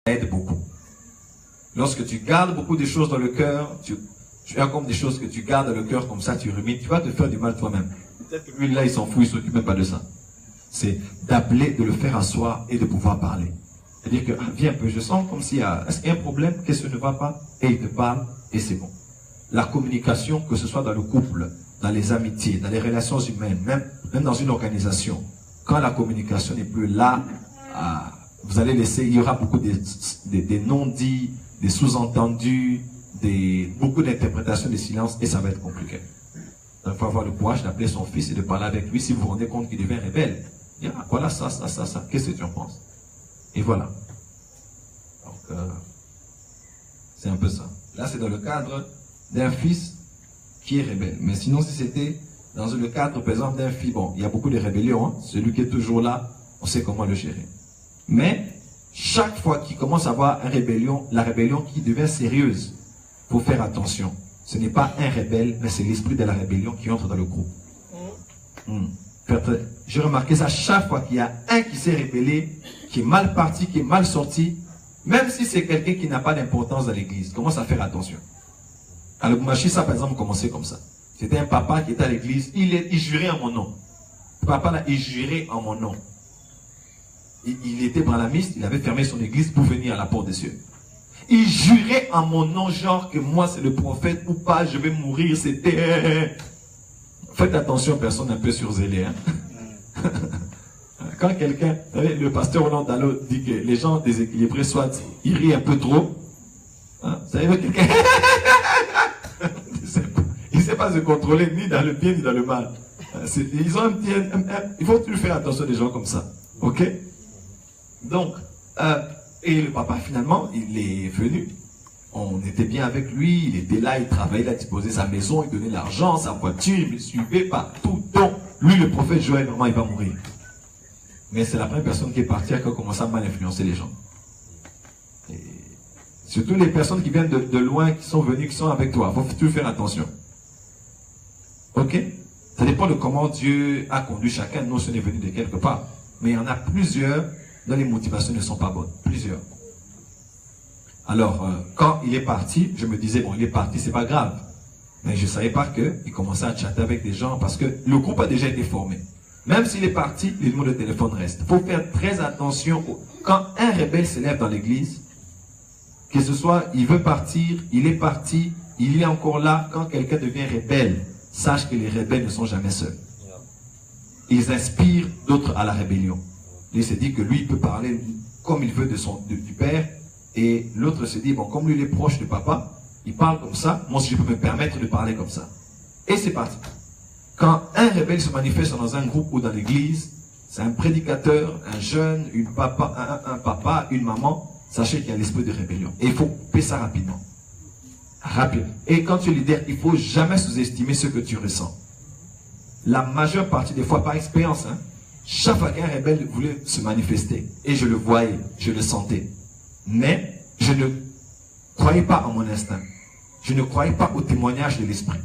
aide beaucoup. Lorsque tu gardes beaucoup de choses dans le cœur, tu as comme des choses que tu gardes dans le cœur comme ça, tu rumines, tu vas te faire du mal toi-même. Peut-être que lui là, il s'en fout, il ne s'occupe même pas de ça. C'est d'appeler, de le faire asseoir et de pouvoir parler. C'est-à-dire que, viens un peu, je sens comme s'il y a, est-ce qu'il y a un problème, qu'est-ce que ne va pas? Et il te parle, et c'est bon. La communication, que ce soit dans le couple, dans les amitiés, dans les relations humaines, même dans une organisation, quand la communication n'est plus là, vous allez laisser, il y aura beaucoup des non-dits, des sous-entendus, beaucoup d'interprétations des silences, et ça va être compliqué. Donc il faut avoir le courage d'appeler son fils et de parler avec lui si vous vous rendez compte qu'il devient rebelle. Dire, ah, voilà ça, qu'est-ce que tu en penses? Et voilà. Donc, c'est un peu ça. Là, c'est dans le cadre d'un fils qui est rebelle. Mais sinon, si c'était dans le cadre, par exemple, d'un fils, bon, il y a beaucoup de rébellions, hein. Celui qui est toujours là, on sait comment le gérer. Mais, chaque fois qu'il commence à avoir une rébellion, la rébellion qui devient sérieuse, il faut faire attention. Ce n'est pas un rebelle, mais c'est l'esprit de la rébellion qui entre dans le groupe. J'ai remarqué ça, chaque fois qu'il y a un qui s'est rébellé, qui est mal parti, qui est mal sorti, même si c'est quelqu'un qui n'a pas d'importance dans l'église, commence à faire attention. À Lubumbashi, ça par exemple commençait comme ça. C'était un papa qui était à l'église, il jurait en mon nom. Le papa là, il jurait en mon nom. Il était branlamiste, il avait fermé son église pour venir à la porte des cieux. Il jurait en mon nom, genre que moi c'est le prophète ou pas, je vais mourir, c'était... Faites attention, personne un peu surzélée. Hein? Quand quelqu'un, le pasteur Hollande Dalo dit que les gens déséquilibrés, soit ils rient un peu trop. Hein? Vous savez, quelqu'un... il ne sait pas se contrôler ni dans le bien ni dans le mal. Ils ont un petit... il faut toujours faire attention des gens comme ça. Ok? Donc, et le papa finalement, il est venu. On était bien avec lui, il était là, il travaillait, il a disposé sa maison, il donnait l'argent, sa voiture, il me suivait partout. Donc, lui, le prophète Joël, vraiment, il va mourir. Mais c'est la première personne qui est partie qui a commencé à mal influencer les gens. Et surtout les personnes qui viennent de loin, qui sont venues, qui sont avec toi. Il faut toujours faire attention. Ok? Ça dépend de comment Dieu a conduit chacun. Nous, ce n'est venu de quelque part. Mais il y en a plusieurs dont les motivations ne sont pas bonnes. Plusieurs. Alors, quand il est parti, je me disais, bon, il est parti, c'est pas grave. Mais je ne savais pas qu'il commençait à chatter avec des gens parce que le groupe a déjà été formé. Même s'il est parti, le numéro de téléphone reste. Il faut faire très attention. Quand un rebelle s'élève dans l'église, que ce soit, il veut partir, il est parti, il est encore là. Quand quelqu'un devient rebelle, sache que les rebelles ne sont jamais seuls. Ils inspirent d'autres à la rébellion. Il se dit que lui, il peut parler comme il veut du père. Et l'autre se dit, bon, comme lui, il est proche de papa, il parle comme ça, moi aussi, je peux me permettre de parler comme ça. Et c'est parti. Quand un rebelle se manifeste dans un groupe ou dans l'église, c'est un prédicateur, un jeune, un papa, une maman, sachez qu'il y a l'esprit de rébellion. Et il faut couper ça rapidement. Rapidement. Et quand tu es leader, il ne faut jamais sous-estimer ce que tu ressens. La majeure partie des fois, par expérience, hein, chaque fois qu'un rebelle voulait se manifester, et je le voyais, je le sentais, mais je ne croyais pas en mon instinct. Je ne croyais pas au témoignage de l'esprit.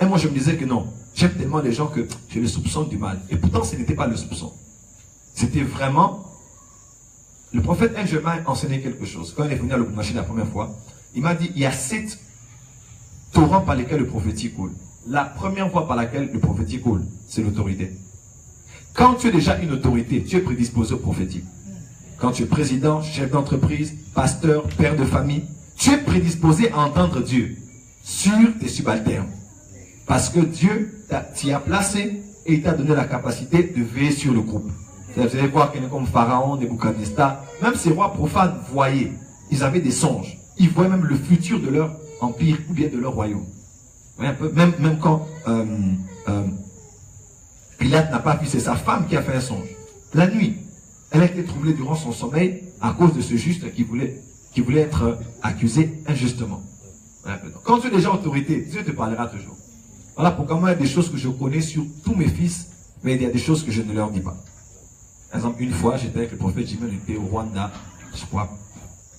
Et moi, je me disais que non, j'aime tellement les gens que je le soupçonne du mal. Et pourtant, ce n'était pas le soupçon. C'était vraiment... Le prophète un jour m'a enseigné quelque chose. Quand il est venu à Lubumbashi la première fois, il m'a dit, il y a 7 torrents par lesquels le prophétique coule. La première voie par laquelle le prophétique coule, c'est l'autorité. Quand tu es déjà une autorité, tu es prédisposé au prophétique. Quand tu es président, chef d'entreprise, pasteur, père de famille, tu es prédisposé à entendre Dieu sur tes subalternes. Parce que Dieu t'y a placé et il t'a donné la capacité de veiller sur le groupe. Vous allez voir quelqu'un comme Pharaon, Nebuchadnezzar, même ces rois profanes voyaient. Ils avaient des songes. Ils voyaient même le futur de leur empire ou bien de leur royaume. Un peu, même quand Pilate n'a pas vu, c'est sa femme qui a fait un songe. La nuit, elle a été troublée durant son sommeil à cause de ce juste qui voulait être accusé injustement. Quand tu es déjà autorité, Dieu te parlera toujours. Voilà pourquoi moi, il y a des choses que je connais sur tous mes fils, mais il y a des choses que je ne leur dis pas. Par exemple, une fois, j'étais avec le prophète Jimmy, on était au Rwanda, je crois,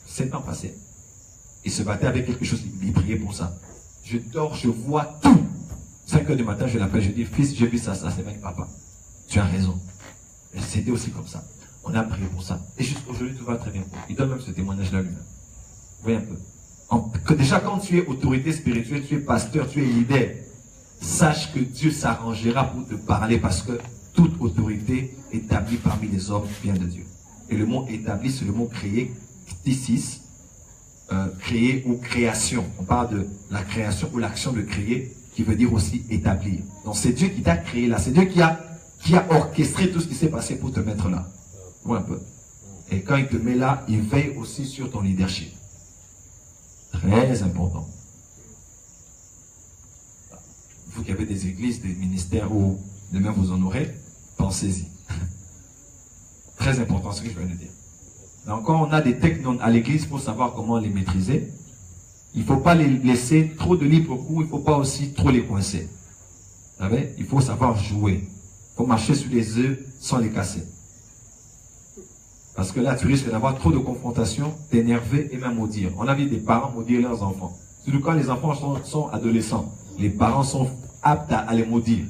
7 ans passés. Il se battait avec quelque chose, il priait pour ça. Je dors, je vois tout. 5 heures du matin, je l'appelle, je dis, fils, j'ai vu ça, c'est avec papa. Tu as raison. C'était aussi comme ça. On a prié pour ça. Et juste aujourd'hui, tout va très bien. Il donne même ce témoignage-là lui-même. Vous voyez un peu. Déjà, quand tu es autorité spirituelle, tu es pasteur, tu es leader, sache que Dieu s'arrangera pour te parler parce que toute autorité établie parmi les hommes vient de Dieu. Et le mot établi, c'est le mot créé, ktisis, créer ou création. On parle de la création ou l'action de créer qui veut dire aussi établir. Donc c'est Dieu qui t'a créé là. C'est Dieu qui a orchestré tout ce qui s'est passé pour te mettre là. Vois un peu. Et quand il te met là, il veille aussi sur ton leadership. Très important. Vous qui avez des églises, des ministères où demain vous en aurez, pensez-y. Très important ce que je viens de dire. Donc quand on a des textes à l'église, il faut savoir comment les maîtriser. Il ne faut pas les laisser trop de libre cours, il ne faut pas aussi trop les coincer. Vous savez, il faut savoir jouer. Il faut marcher sur les œufs sans les casser. Parce que là, tu risques d'avoir trop de confrontations, t'énerver et même maudire. On a vu des parents maudire leurs enfants. Surtout quand les enfants sont adolescents. Les parents sont aptes à les maudire.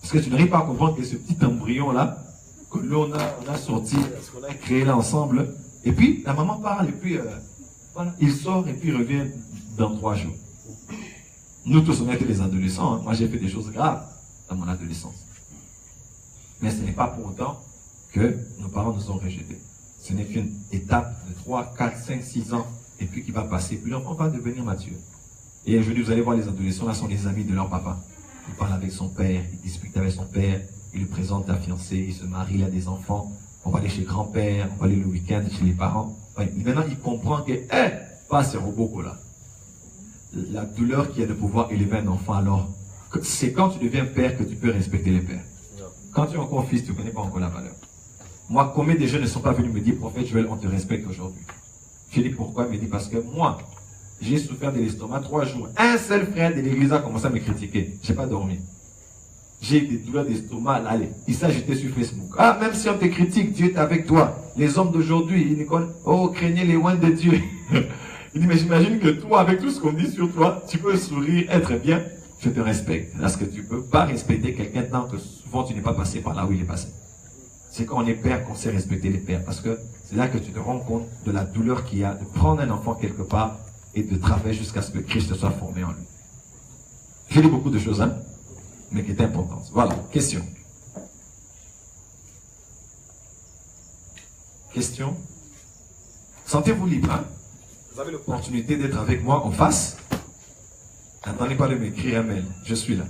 Parce que tu n'arrives pas à comprendre que ce petit embryon-là, que l'on a sorti, ce qu'on a créé là ensemble, et puis la maman parle, et puis voilà, il sort, et puis il revient dans 3 jours. Nous tous, on a été des adolescents. Hein. Moi, j'ai fait des choses graves dans mon adolescence. Mais ce n'est pas pour autant que nos parents nous ont rejetés. Ce n'est qu'une étape de 3, 4, 5, 6 ans, et puis qui va passer, puis l'enfant va devenir mature. Et aujourd'hui, vous allez voir les adolescents, là sont les amis de leur papa. Ils parlent avec son père, ils discutent avec son père, ils lui présentent la fiancée, ils se marient, il a des enfants, on va aller chez grand-père, on va aller le week-end chez les parents. Ouais, maintenant, il comprend que, pas ce robot là. La douleur qu'il y a de pouvoir élever un enfant, alors, c'est quand tu deviens père que tu peux respecter les pères. Quand tu es encore fils, tu ne connais pas encore la valeur. Moi, combien de jeunes ne sont pas venus me dire, prophète Joël, on te respecte aujourd'hui. Je dis pourquoi? Il me dit parce que moi, j'ai souffert de l'estomac 3 jours. Un seul frère de l'église a commencé à me critiquer. Je n'ai pas dormi. J'ai des douleurs d'estomac. Allez, il s'agitait sur Facebook. Ah, même si on te critique, Dieu est avec toi. Les hommes d'aujourd'hui, ils connaissent. Oh, craignez les oins de Dieu. Il dit, mais j'imagine que toi, avec tout ce qu'on dit sur toi, tu peux sourire, être bien. Je te respecte. Parce que tu ne peux pas respecter quelqu'un tant que souvent tu n'es pas passé par là où il est passé. C'est quand on est père qu'on sait respecter les pères. Parce que c'est là que tu te rends compte de la douleur qu'il y a de prendre un enfant quelque part et de travailler jusqu'à ce que Christ soit formé en lui. J'ai dit beaucoup de choses, hein, mais qui étaient importantes. Voilà, question. Question. Sentez-vous libre, hein? Vous avez l'opportunité d'être avec moi en face. N'attendez pas de m'écrire un mail. Je suis là.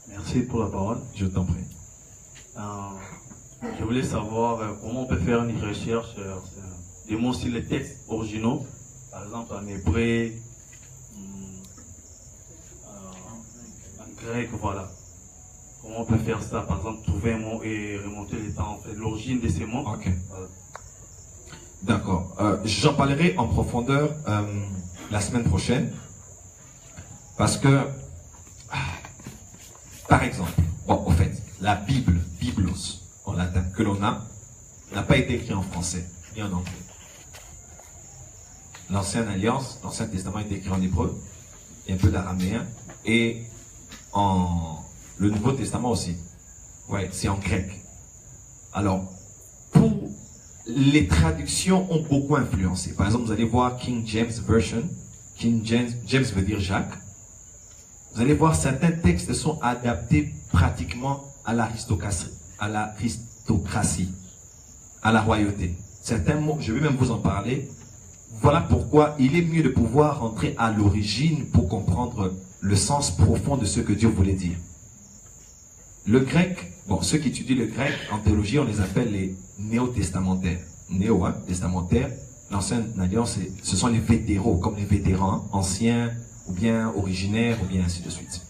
Merci pour la parole. Je t'en prie. Je voulais savoir comment on peut faire une recherche des mots sur les textes originaux, par exemple en hébreu, en grec, voilà. Comment on peut faire ça, par exemple, trouver un mot et remonter les temps, en fait, l'origine de ces mots. Ok. Voilà. D'accord. J'en parlerai en profondeur la semaine prochaine. Parce que, par exemple, bon, en fait, la Bible, Biblos, en latin, que l'on a, n'a pas été écrit en français, ni en anglais. L'Ancienne Alliance, l'Ancien Testament a été écrit en hébreu, et un peu d'araméen, et le Nouveau Testament aussi. Ouais, c'est en grec. Alors, les traductions ont beaucoup influencé. Par exemple, vous allez voir King James Version. King James veut dire Jacques. Vous allez voir, certains textes sont adaptés pratiquement à l'aristocratie, à la royauté. Certains mots, je vais même vous en parler. Voilà pourquoi il est mieux de pouvoir rentrer à l'origine pour comprendre le sens profond de ce que Dieu voulait dire. Le grec, bon, ceux qui étudient le grec, en théologie, on les appelle les néo-testamentaires. Néo, hein, testamentaires. L'ancienne alliance, ce sont les vétéraux, comme les vétérans, anciens, ou bien originaires, ou bien ainsi de suite.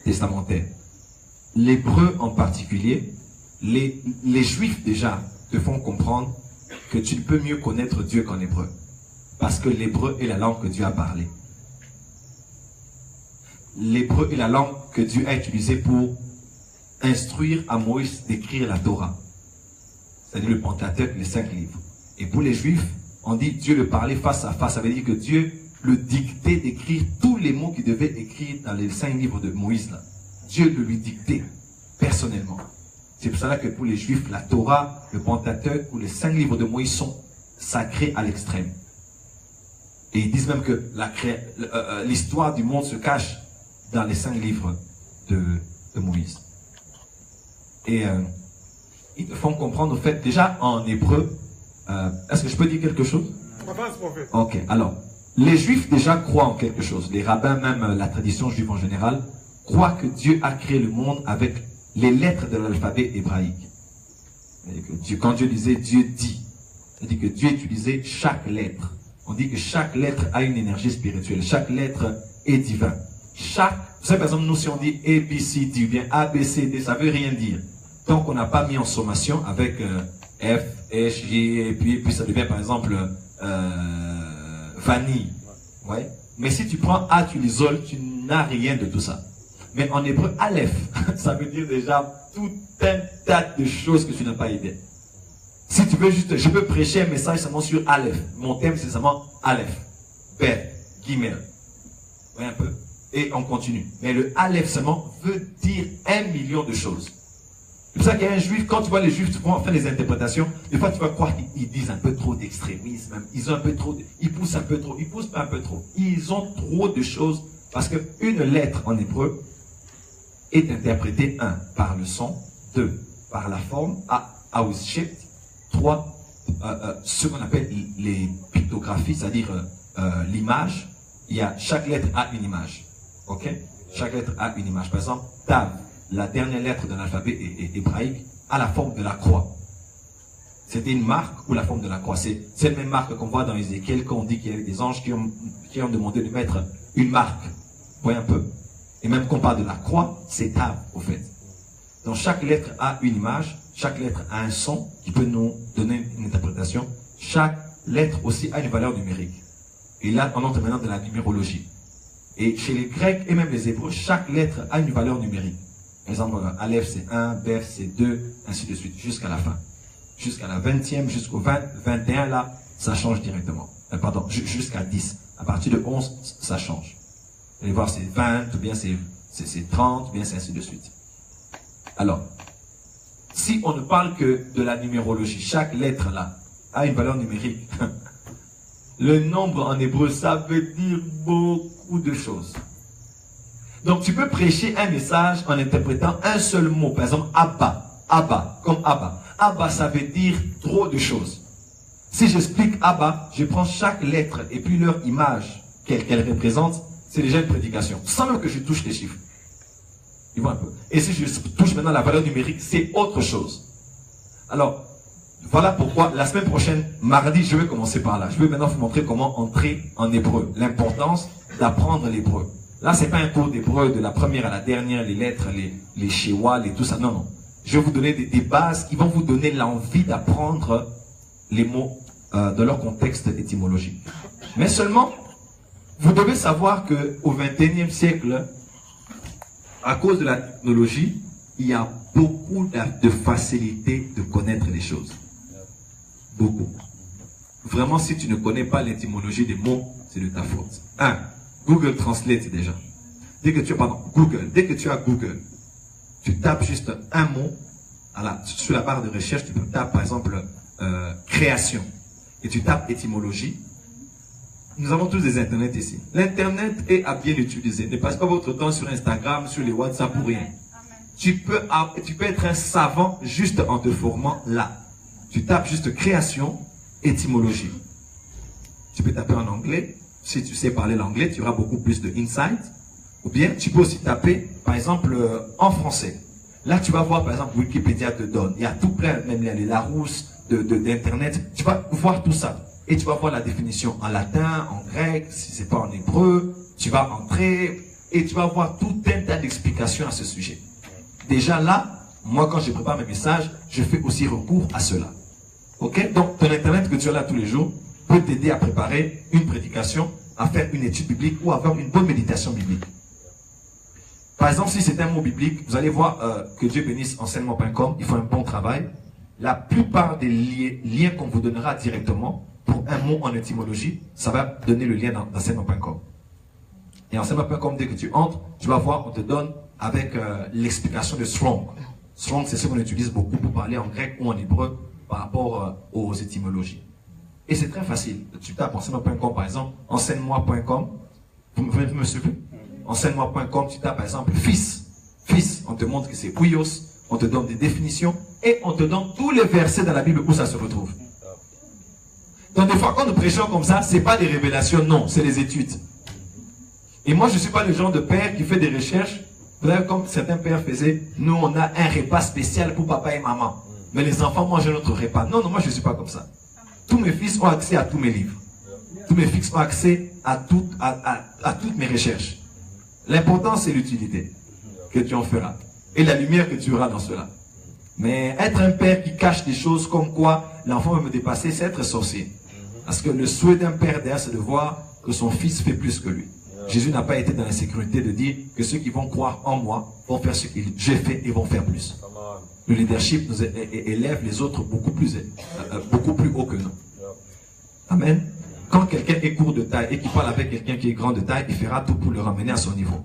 Testamentaires. L'hébreu en particulier, les juifs déjà te font comprendre que tu ne peux mieux connaître Dieu qu'en hébreu. Parce que l'hébreu est la langue que Dieu a parlé. L'hébreu est la langue que Dieu a utilisée pour instruire à Moïse d'écrire la Torah. C'est-à-dire le Pentateuque, les 5 livres. Et pour les Juifs, on dit Dieu le parlait face à face. Ça veut dire que Dieu le dictait d'écrire tous les mots qu'il devait écrire dans les 5 livres de Moïse. Là. Dieu le lui dictait personnellement. C'est pour cela que pour les Juifs, la Torah, le Pentateuque ou les 5 livres de Moïse sont sacrés à l'extrême. Et ils disent même que l'histoire du monde se cache dans les 5 livres de Moïse. Et ils te font comprendre, au fait, déjà en hébreu, est-ce que je peux dire quelque chose? Ok, alors, les Juifs déjà croient en quelque chose. Les rabbins, même la tradition juive en général, croient que Dieu a créé le monde avec les lettres de l'alphabet hébraïque. Quand Dieu disait Dieu dit, c'est-à-dire que Dieu utilisait chaque lettre. On dit que chaque lettre a une énergie spirituelle. Chaque lettre est divin. Vous savez, par exemple, nous, si on dit A, B, C, D, ou bien A, B, C, D, ça ne veut rien dire. Tant qu'on n'a pas mis en sommation avec F, S, J, et puis ça devient, par exemple, vanille. Ouais. Mais si tu prends A, tu l'isoles, tu n'as rien de tout ça. Mais en hébreu, Aleph, ça veut dire déjà tout un tas de choses que tu n'as pas idée. Si tu veux juste, je peux prêcher un message seulement sur Aleph. Mon thème, c'est seulement Aleph, Bet, Gimel. Vous voyez un peu? Et on continue. Mais le Aleph seulement veut dire 1 million de choses. C'est pour ça qu'il y a un juif, quand tu vois les juifs, tu vois, faire les interprétations, des fois tu vas croire qu'ils disent un peu trop d'extrémisme, ils ont un peu trop, ils poussent un peu trop, ils poussent pas un peu trop. Ils ont trop de choses, parce qu'une lettre en hébreu est interprétée, 1, par le son, 2, par la forme, Ausshift, 3, ce qu'on appelle les pictographies, c'est-à-dire l'image. Chaque lettre a une image. Ok? Chaque lettre a une image. Par exemple, Tav, la dernière lettre de l'alphabet hébraïque, a la forme de la croix. C'était une marque ou la forme de la croix. C'est cette même marque qu'on voit dans Ézéchiel quand on dit qu'il y avait des anges qui ont demandé de mettre une marque. Vous voyez un peu? Et même qu'on parle de la croix, c'est Tav, au fait. Donc chaque lettre a une image, chaque lettre a un son qui peut nous donner une interprétation. Chaque lettre aussi a une valeur numérique. Et là, on entre maintenant dans la numérologie. Et chez les Grecs et même les Hébreux, chaque lettre a une valeur numérique. Par exemple, Aleph c'est 1, Beth c'est 2, ainsi de suite, jusqu'à la fin. Jusqu'à la 20e, jusqu'au 21, là, ça change directement. Pardon, jusqu'à 10. À partir de 11, ça change. Vous allez voir, c'est 20, ou bien c'est 30, ou bien c'est ainsi de suite. Alors, si on ne parle que de la numérologie, chaque lettre là a une valeur numérique. Le nombre en hébreu, ça veut dire beaucoup de choses. Donc tu peux prêcher un message en interprétant un seul mot. Par exemple, Abba. Abba, comme Abba. Abba, ça veut dire trop de choses. Si j'explique Abba, je prends chaque lettre et puis leur image qu'elle représente, c'est déjà une prédication. Sans même que je touche les chiffres. Ils voient un peu. Et si je touche maintenant la valeur numérique, c'est autre chose. Alors, voilà pourquoi la semaine prochaine, mardi, je vais commencer par là. Je vais maintenant vous montrer comment entrer en hébreu. L'importance d'apprendre l'hébreu. Là, c'est pas un cours d'hébreu de la première à la dernière, les lettres, les shéwal et tout ça. Non, non. Je vais vous donner des bases qui vont vous donner l'envie d'apprendre les mots dans leur contexte étymologique. Mais seulement, vous devez savoir qu'au XXIe siècle, à cause de la technologie, il y a beaucoup de facilité de connaître les choses. Beaucoup. Vraiment, si tu ne connais pas l'étymologie des mots, c'est de ta faute. 1. Google Translate déjà. Dès que tu as Google, tu tapes juste un mot, sur la barre de recherche, tu peux taper par exemple création. Et tu tapes étymologie. Nous avons tous des internets ici. L'internet est à bien utiliser. Ne passez pas votre temps sur Instagram, sur les WhatsApp pour rien. Tu peux être un savant juste en te formant là. Tu tapes juste création, étymologie. Tu peux taper en anglais. Si tu sais parler l'anglais, tu auras beaucoup plus de insight. Ou bien, tu peux aussi taper, par exemple, en français. Là, tu vas voir, par exemple, Wikipédia te donne. Il y a tout plein, même les Larousse d'Internet. Tu vas voir tout ça. Et tu vas voir la définition en latin, en grec, si c'est pas en hébreu. Tu vas entrer et tu vas voir tout un tas d'explications à ce sujet. Déjà là, moi, quand je prépare mes messages, je fais aussi recours à cela. Ok? Donc, ton Internet que tu as là tous les jours peut t'aider à préparer une prédication, à faire une étude biblique ou à avoir une bonne méditation biblique. Par exemple, si c'est un mot biblique, vous allez voir que Dieu bénisse enseignement.com, il faut un bon travail. La plupart des liens qu'on vous donnera directement pour un mot en étymologie, ça va donner le lien dans enseignement.com. Et enseignement.com, dès que tu entres, tu vas voir, on te donne avec l'explication de Strong. Strong, c'est ce qu'on utilise beaucoup pour parler en grec ou en hébreu par rapport aux étymologies. Et c'est très facile. Tu tapes enseignement.com par exemple, enseigne-moi.com. Vous me suivez? Enseigne-moi.com, tu tapes par exemple fils. Fils, on te montre que c'est Pouillos, on te donne des définitions et on te donne tous les versets dans la Bible où ça se retrouve. Donc des fois quand nous prêchons comme ça, c'est pas des révélations, non, c'est des études. Et moi je suis pas le genre de père qui fait des recherches. Vous savez, comme certains pères faisaient, nous on a un repas spécial pour papa et maman. Mais les enfants mangent notre repas. Non, non, moi je ne suis pas comme ça. Tous mes fils ont accès à tous mes livres. Tous mes fils ont accès à toutes mes recherches. L'important c'est l'utilité que tu en feras. Et la lumière que tu auras dans cela. Mais être un père qui cache des choses comme quoi l'enfant va me dépasser, c'est être sorcier. Parce que le souhait d'un père derrière, c'est de voir que son fils fait plus que lui. Jésus n'a pas été dans la sécurité de dire que ceux qui vont croire en moi vont faire ce que j'ai fait et vont faire plus. Le leadership nous élève les autres beaucoup plus haut que nous. Amen. Quand quelqu'un est court de taille et qui parle avec quelqu'un qui est grand de taille, il fera tout pour le ramener à son niveau.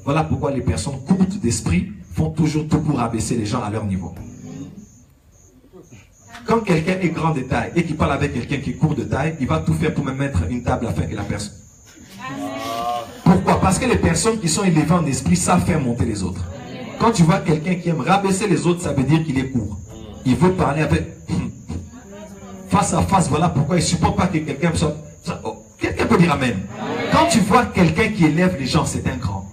Voilà pourquoi les personnes courtes d'esprit font toujours tout pour abaisser les gens à leur niveau. Quand quelqu'un est grand de taille et qui parle avec quelqu'un qui est court de taille, il va tout faire pour me mettre une table afin que la personne... Pourquoi? Parce que les personnes qui sont élevées en esprit savent faire monter les autres. Quand tu vois quelqu'un qui aime rabaisser les autres, ça veut dire qu'il est court. Il veut parler avec... face à face, voilà pourquoi il ne supporte pas que quelqu'un... Quelqu'un peut dire Amen. Quand tu vois quelqu'un qui élève les gens, c'est un grand.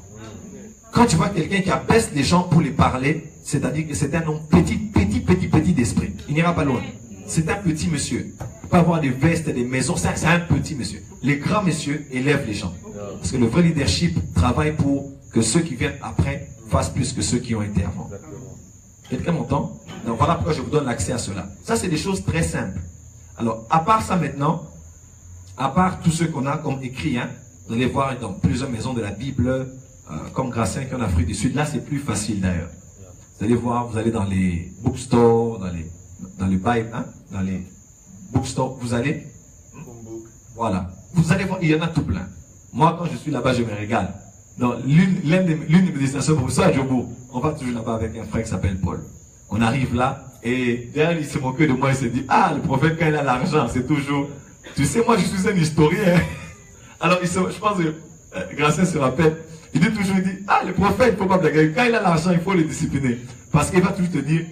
Quand tu vois quelqu'un qui abaisse les gens pour les parler, c'est-à-dire que c'est un homme petit d'esprit. Il n'ira pas loin. C'est un petit monsieur. Il peut avoir des vestes, des maisons, c'est un petit monsieur. Les grands messieurs élèvent les gens. Parce que le vrai leadership travaille pour que ceux qui viennent après fassent plus que ceux qui ont été avant. Quelqu'un m'entend? Donc voilà pourquoi je vous donne l'accès à cela. Ça, c'est des choses très simples. Alors, à part ça maintenant, à part tout ce qu'on a comme écrit, hein, vous allez voir dans plusieurs maisons de la Bible, comme Gracien qui est en Afrique du Sud, là c'est plus facile d'ailleurs. Vous allez voir, vous allez dans les bookstores, dans les Bibles, hein, dans les bookstores, vous allez, voilà, vous allez voir, il y en a tout plein. Moi quand je suis là-bas, je me régale. Dans l'une de mes destinations pour ça à Djobourg, on va toujours là-bas avec un frère qui s'appelle Paul. On arrive là, et derrière il se moquait de moi, il se dit, ah le prophète quand il a l'argent, c'est toujours, tu sais moi je suis un historien. Alors je pense que Gracien se rappelle, il dit toujours, il dit, ah, le prophète, il ne faut pas blaguer. Quand il a l'argent, il faut le discipliner. Parce qu'il va toujours te dire,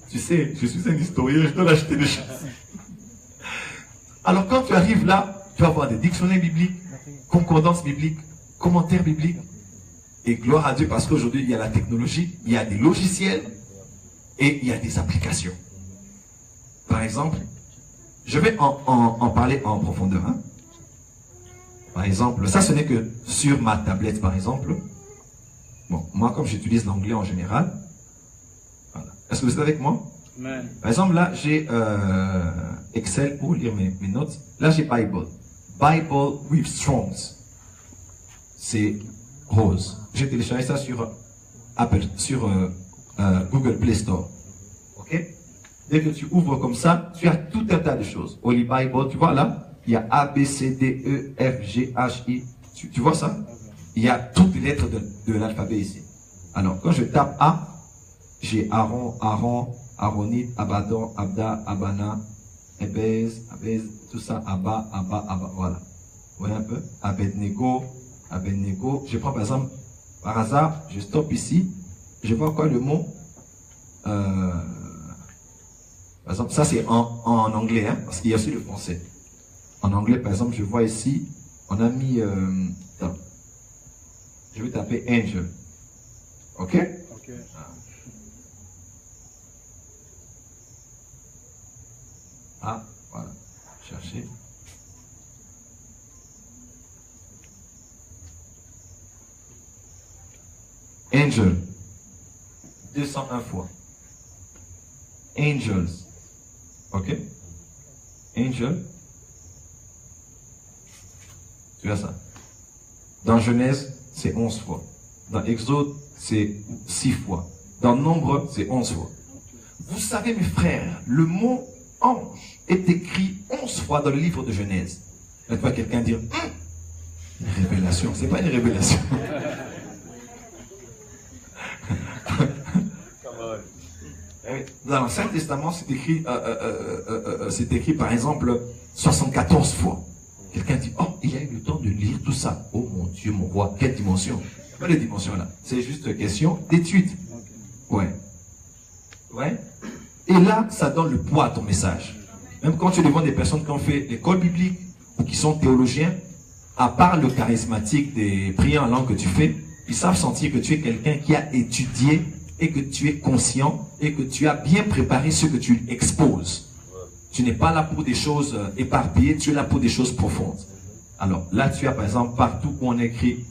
tu sais, je suis un historien, je dois l'acheter des choses. Alors quand tu arrives là, tu vas avoir des dictionnaires bibliques, concordances bibliques, commentaires bibliques. Et gloire à Dieu, parce qu'aujourd'hui, il y a la technologie, il y a des logiciels et il y a des applications. Par exemple, je vais en parler en profondeur. Hein. Par exemple, ça ce n'est que sur ma tablette par exemple. Bon, moi comme j'utilise l'anglais en général. Voilà. Est-ce que vous êtes avec moi? Amen. Par exemple là j'ai Excel pour lire mes notes. Là j'ai Bible. Bible with Strongs. C'est rose. J'ai téléchargé ça sur Apple, sur Google Play Store. Ok? Dès que tu ouvres comme ça, tu as tout un tas de choses. Holy Bible, tu vois là? Il y a A, B, C, D, E, F, G, H, I. Tu vois ça? Il y a toutes les lettres de l'alphabet ici. Alors, quand je tape A, j'ai Aaron, Aaronite, Abaddon, Abda, Abana, Ebez, tout ça, Abba, voilà. Vous voyez un peu? Abednego. Je prends par exemple, par hasard, je stoppe ici. Je vois quoi le mot? Par exemple, ça c'est en anglais, hein, parce qu'il y a aussi le français. En anglais, par exemple, je vois ici, on a mis... je vais taper angel. Ok? Ok. Ah, voilà. Chercher. Angel. 201 fois. Angels. Ok? Angel. Tu vois ça? Dans Genèse, c'est 11 fois. Dans Exode, c'est 6 fois. Dans Nombre, c'est 11 fois. Vous savez, mes frères, le mot ange est écrit 11 fois dans le livre de Genèse. Là, tu vois quelqu'un dire, une révélation. C'est pas une révélation. Dans l'Ancien Testament, c'est écrit par exemple 74 fois. Quelqu'un dit, oh, il a eu le temps de lire tout ça. Oh mon Dieu, mon roi, quelle dimension? Pas de dimension là. C'est juste question d'étude. Ouais. Ouais. Et là, ça donne le poids à ton message. Même quand tu es devant des personnes qui ont fait l'école biblique ou qui sont théologiens, à part le charismatique des prières en langue que tu fais, ils savent sentir que tu es quelqu'un qui a étudié et que tu es conscient et que tu as bien préparé ce que tu exposes. Tu n'es pas là pour des choses éparpillées, tu es là pour des choses profondes. Alors là, tu as par exemple partout où on écrit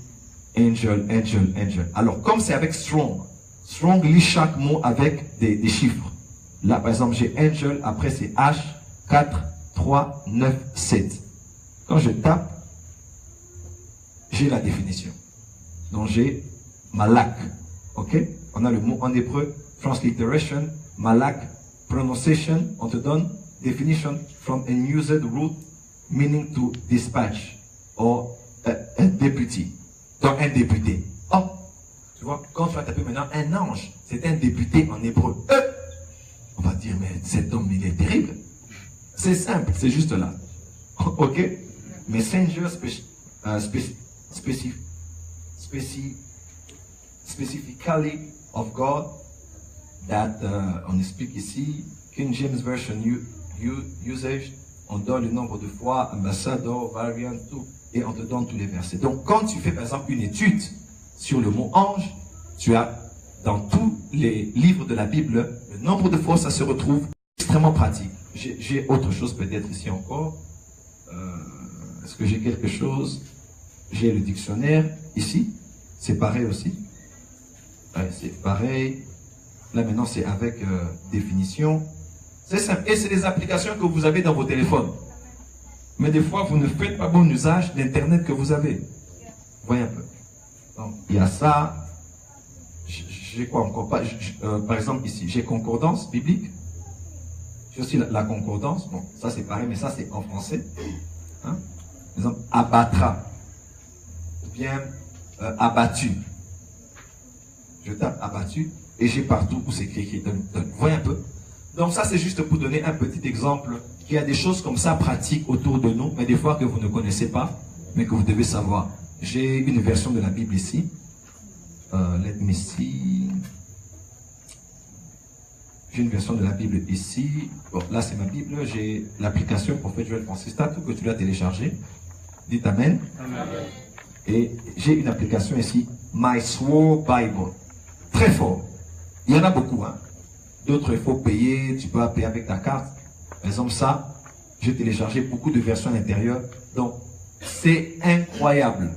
angel, angel, angel. Alors comme c'est avec strong, strong lit chaque mot avec des chiffres. Là par exemple j'ai angel, après c'est H, 4, 3, 9, 7. Quand je tape, j'ai la définition. Donc j'ai malak. Ok? On a le mot en hébreu, transliteration, malak, pronunciation, on te donne definition from a used root meaning to dispatch or a deputy. Donc un député. Oh, tu vois, quand tu vas taper maintenant un ange, c'est un député en hébreu. On va dire, mais cet homme, il est terrible. C'est simple, c'est juste là. Ok? Messenger specifically of God that on explique ici, King James Version usage, on donne le nombre de fois, ambassador, variant, tout, et on te donne tous les versets. Donc quand tu fais par exemple une étude sur le mot ange, tu as dans tous les livres de la Bible, le nombre de fois ça se retrouve extrêmement pratique. J'ai autre chose peut-être ici encore. Est-ce que j'ai quelque chose? J'ai le dictionnaire ici, c'est pareil aussi. Ouais, c'est pareil. Là maintenant c'est avec définition. C'est simple. Et c'est des applications que vous avez dans vos téléphones. Mais des fois vous ne faites pas bon usage d'internet que vous avez. Voyez un peu. Donc il y a ça. J'ai quoi encore? Par exemple ici, j'ai concordance biblique. J'ai aussi la concordance. Bon, ça c'est pareil, mais ça c'est en français. Hein? Par exemple, abattra. Ou bien abattu. Je tape abattu et j'ai partout où c'est écrit. Vous voyez un peu? Donc ça c'est juste pour donner un petit exemple qu'il y a des choses comme ça pratiques autour de nous, mais des fois que vous ne connaissez pas, mais que vous devez savoir. J'ai une version de la Bible ici. Let me see. J'ai une version de la Bible ici. Bon, là c'est ma Bible. J'ai l'application Prophète Joel Francis Tatou que tu l'as téléchargée. Dites Amen. Amen. Et j'ai une application ici, My Sword Bible. Très fort. Il y en a beaucoup. Hein. D'autres, il faut payer. Tu peux payer avec ta carte. Par exemple, ça, j'ai téléchargé beaucoup de versions à l'intérieur. Donc, c'est incroyable.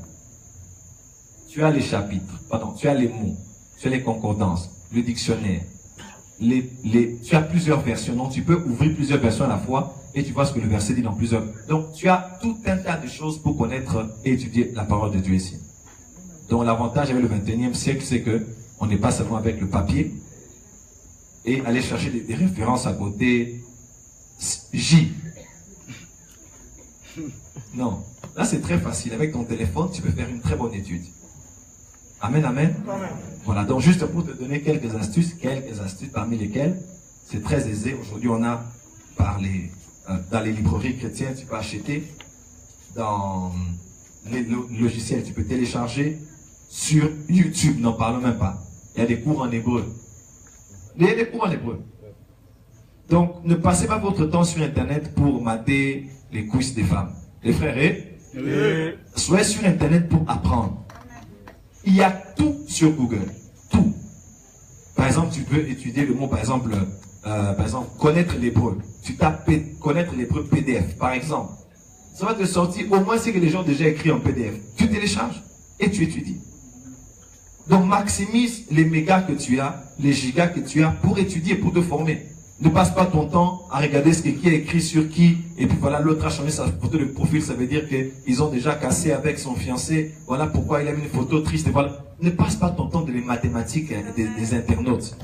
Tu as les chapitres, pardon, tu as les mots, tu as les concordances, le dictionnaire. Tu as plusieurs versions. Donc, tu peux ouvrir plusieurs versions à la fois et tu vois ce que le verset dit dans plusieurs. Donc, tu as tout un tas de choses pour connaître et étudier la parole de Dieu ici. Donc, l'avantage avec le 21e siècle, c'est que on n'est pas seulement avec le papier et aller chercher des références à côté. J. Non. Là, c'est très facile. Avec ton téléphone, tu peux faire une très bonne étude. Amen, amen. Amen. Voilà, donc juste pour te donner quelques astuces parmi lesquelles c'est très aisé. Aujourd'hui, on a dans les librairies chrétiennes, tu peux acheter dans les logiciels, tu peux télécharger sur YouTube, n'en parlons même pas. Il y a des cours en hébreu. Il y a des cours en hébreu. Donc, ne passez pas votre temps sur Internet pour mater les cuisses des femmes. Les frères, soyez sur Internet pour apprendre. Il y a tout sur Google. Tout. Par exemple, tu peux étudier le mot, par exemple, connaître l'hébreu. Tu tapes connaître l'hébreu PDF, par exemple. Ça va te sortir au moins ce que les gens ont déjà écrit en PDF. Tu télécharges et tu étudies. Donc, maximise les mégas que tu as, les gigas que tu as pour étudier, pour te former. Ne passe pas ton temps à regarder ce qui est écrit sur qui, et puis voilà, l'autre a changé sa photo de profil, ça veut dire qu'ils ont déjà cassé avec son fiancé, voilà pourquoi il a mis une photo triste, et voilà. Ne passe pas ton temps de les mathématiques des internautes.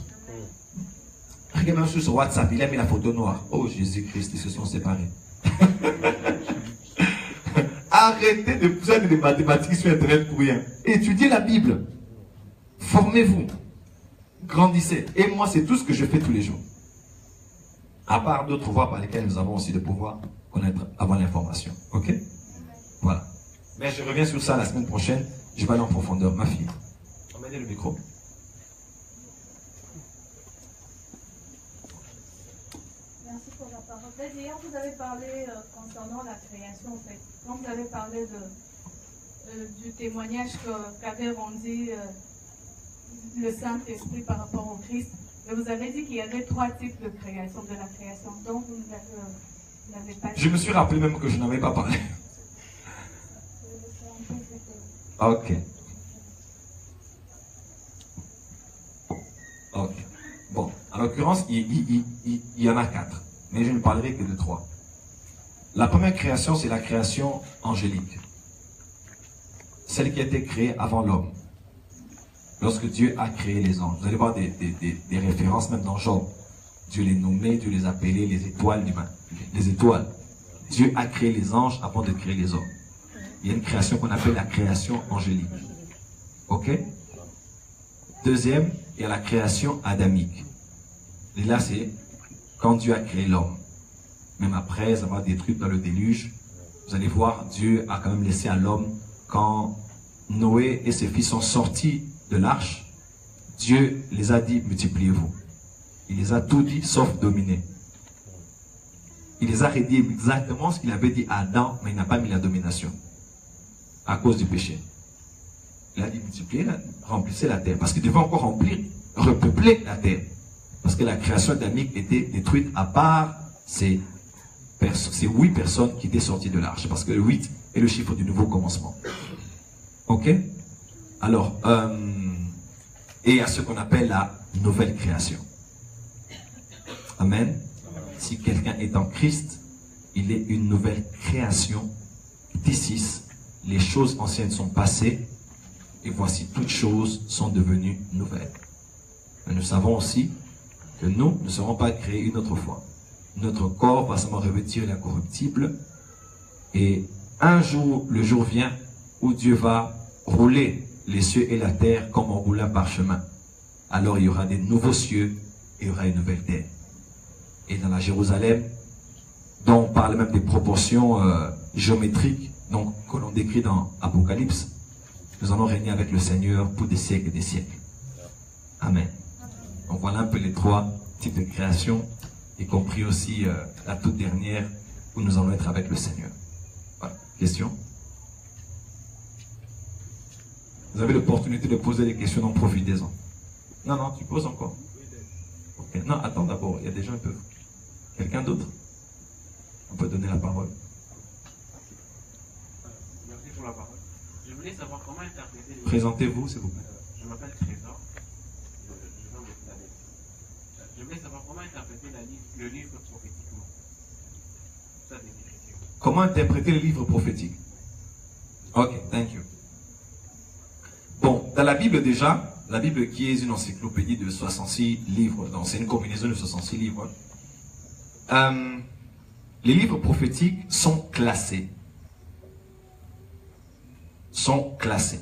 Regarde même sur WhatsApp, il a mis la photo noire. Oh Jésus-Christ, ils se sont séparés. Arrêtez de faire des mathématiques sur Internet pour rien. Étudiez la Bible. Formez-vous. grandissez. Et moi, c'est tout ce que je fais tous les jours. À part d'autres voies par lesquelles nous avons aussi de pouvoir connaître, avoir l'information. Ok? Voilà. Mais je reviens sur ça la semaine prochaine. Je vais aller en profondeur. Ma fille, emmènez le micro. Merci pour la parole. Hier, vous avez parlé concernant la création, en fait. Quand vous avez parlé du témoignage qu'avait rendu le Saint-Esprit par rapport au Christ, mais vous avez dit qu'il y avait 3 types de création, de la création. Donc, vous n'avez pas... Je me suis rappelé même que je n'avais pas parlé. Ok. Ok. Bon, en l'occurrence, il y en a 4. Mais je ne parlerai que de 3. La première création, c'est la création angélique. Celle qui a été créée avant l'homme. Lorsque Dieu a créé les anges. Vous allez voir des références même dans Job. Dieu les nommait, Dieu les appelait les étoiles du matin. Les étoiles. Dieu a créé les anges avant de créer les hommes. Il y a une création qu'on appelle la création angélique. Ok? Deuxième, il y a la création adamique. Et là, c'est quand Dieu a créé l'homme. Même après avoir détruit dans le déluge, vous allez voir, Dieu a quand même laissé à l'homme, quand Noé et ses fils sont sortis de l'arche, Dieu les a dit, multipliez-vous. Il les a tout dit, sauf dominer. Il les a redit exactement ce qu'il avait dit à Adam, mais il n'a pas mis la domination. À cause du péché. Il a dit, multipliez, remplissez la terre. Parce qu'il devait encore remplir, repeupler la terre. Parce que la création adamique était détruite à part ces 8 personnes qui étaient sorties de l'arche. Parce que le 8 est le chiffre du nouveau commencement. Ok? Alors, et il y a ce qu'on appelle la nouvelle création. Amen. Si quelqu'un est en Christ, il est une nouvelle création. D'ici, les choses anciennes sont passées, et voici toutes choses sont devenues nouvelles. Mais nous savons aussi que nous ne serons pas créés une autre fois. Notre corps va seulement revêtir l'incorruptible, et un jour, le jour vient où Dieu va rouler les cieux et la terre comme on roule un parchemin. Alors il y aura des nouveaux cieux et il y aura une nouvelle terre. Et dans la Jérusalem, dont on parle même des proportions géométriques, donc que l'on décrit dans Apocalypse, nous allons régner avec le Seigneur pour des siècles et des siècles. Amen. Donc voilà un peu les 3 types de création, y compris aussi la toute dernière où nous allons être avec le Seigneur. Voilà. Question? Vous avez l'opportunité de poser des questions, donc profitez-en. Non, non, tu poses encore. Okay. Non, attends d'abord, il y a des gens qui peuvent. Quelqu'un d'autre? On peut donner la parole. Merci pour la parole. Je voulais savoir comment interpréter... Présentez-vous, s'il vous plaît. Je m'appelle Trésor. Je viens de Philadelphie. Je voulais savoir comment interpréter le livre prophétiquement. Ça, des écritures. Comment interpréter le livre prophétique? Ok, thank you. Bon, dans la Bible déjà, la Bible qui est une encyclopédie de 66 livres, donc c'est une combinaison de 66 livres. Les livres prophétiques sont classés.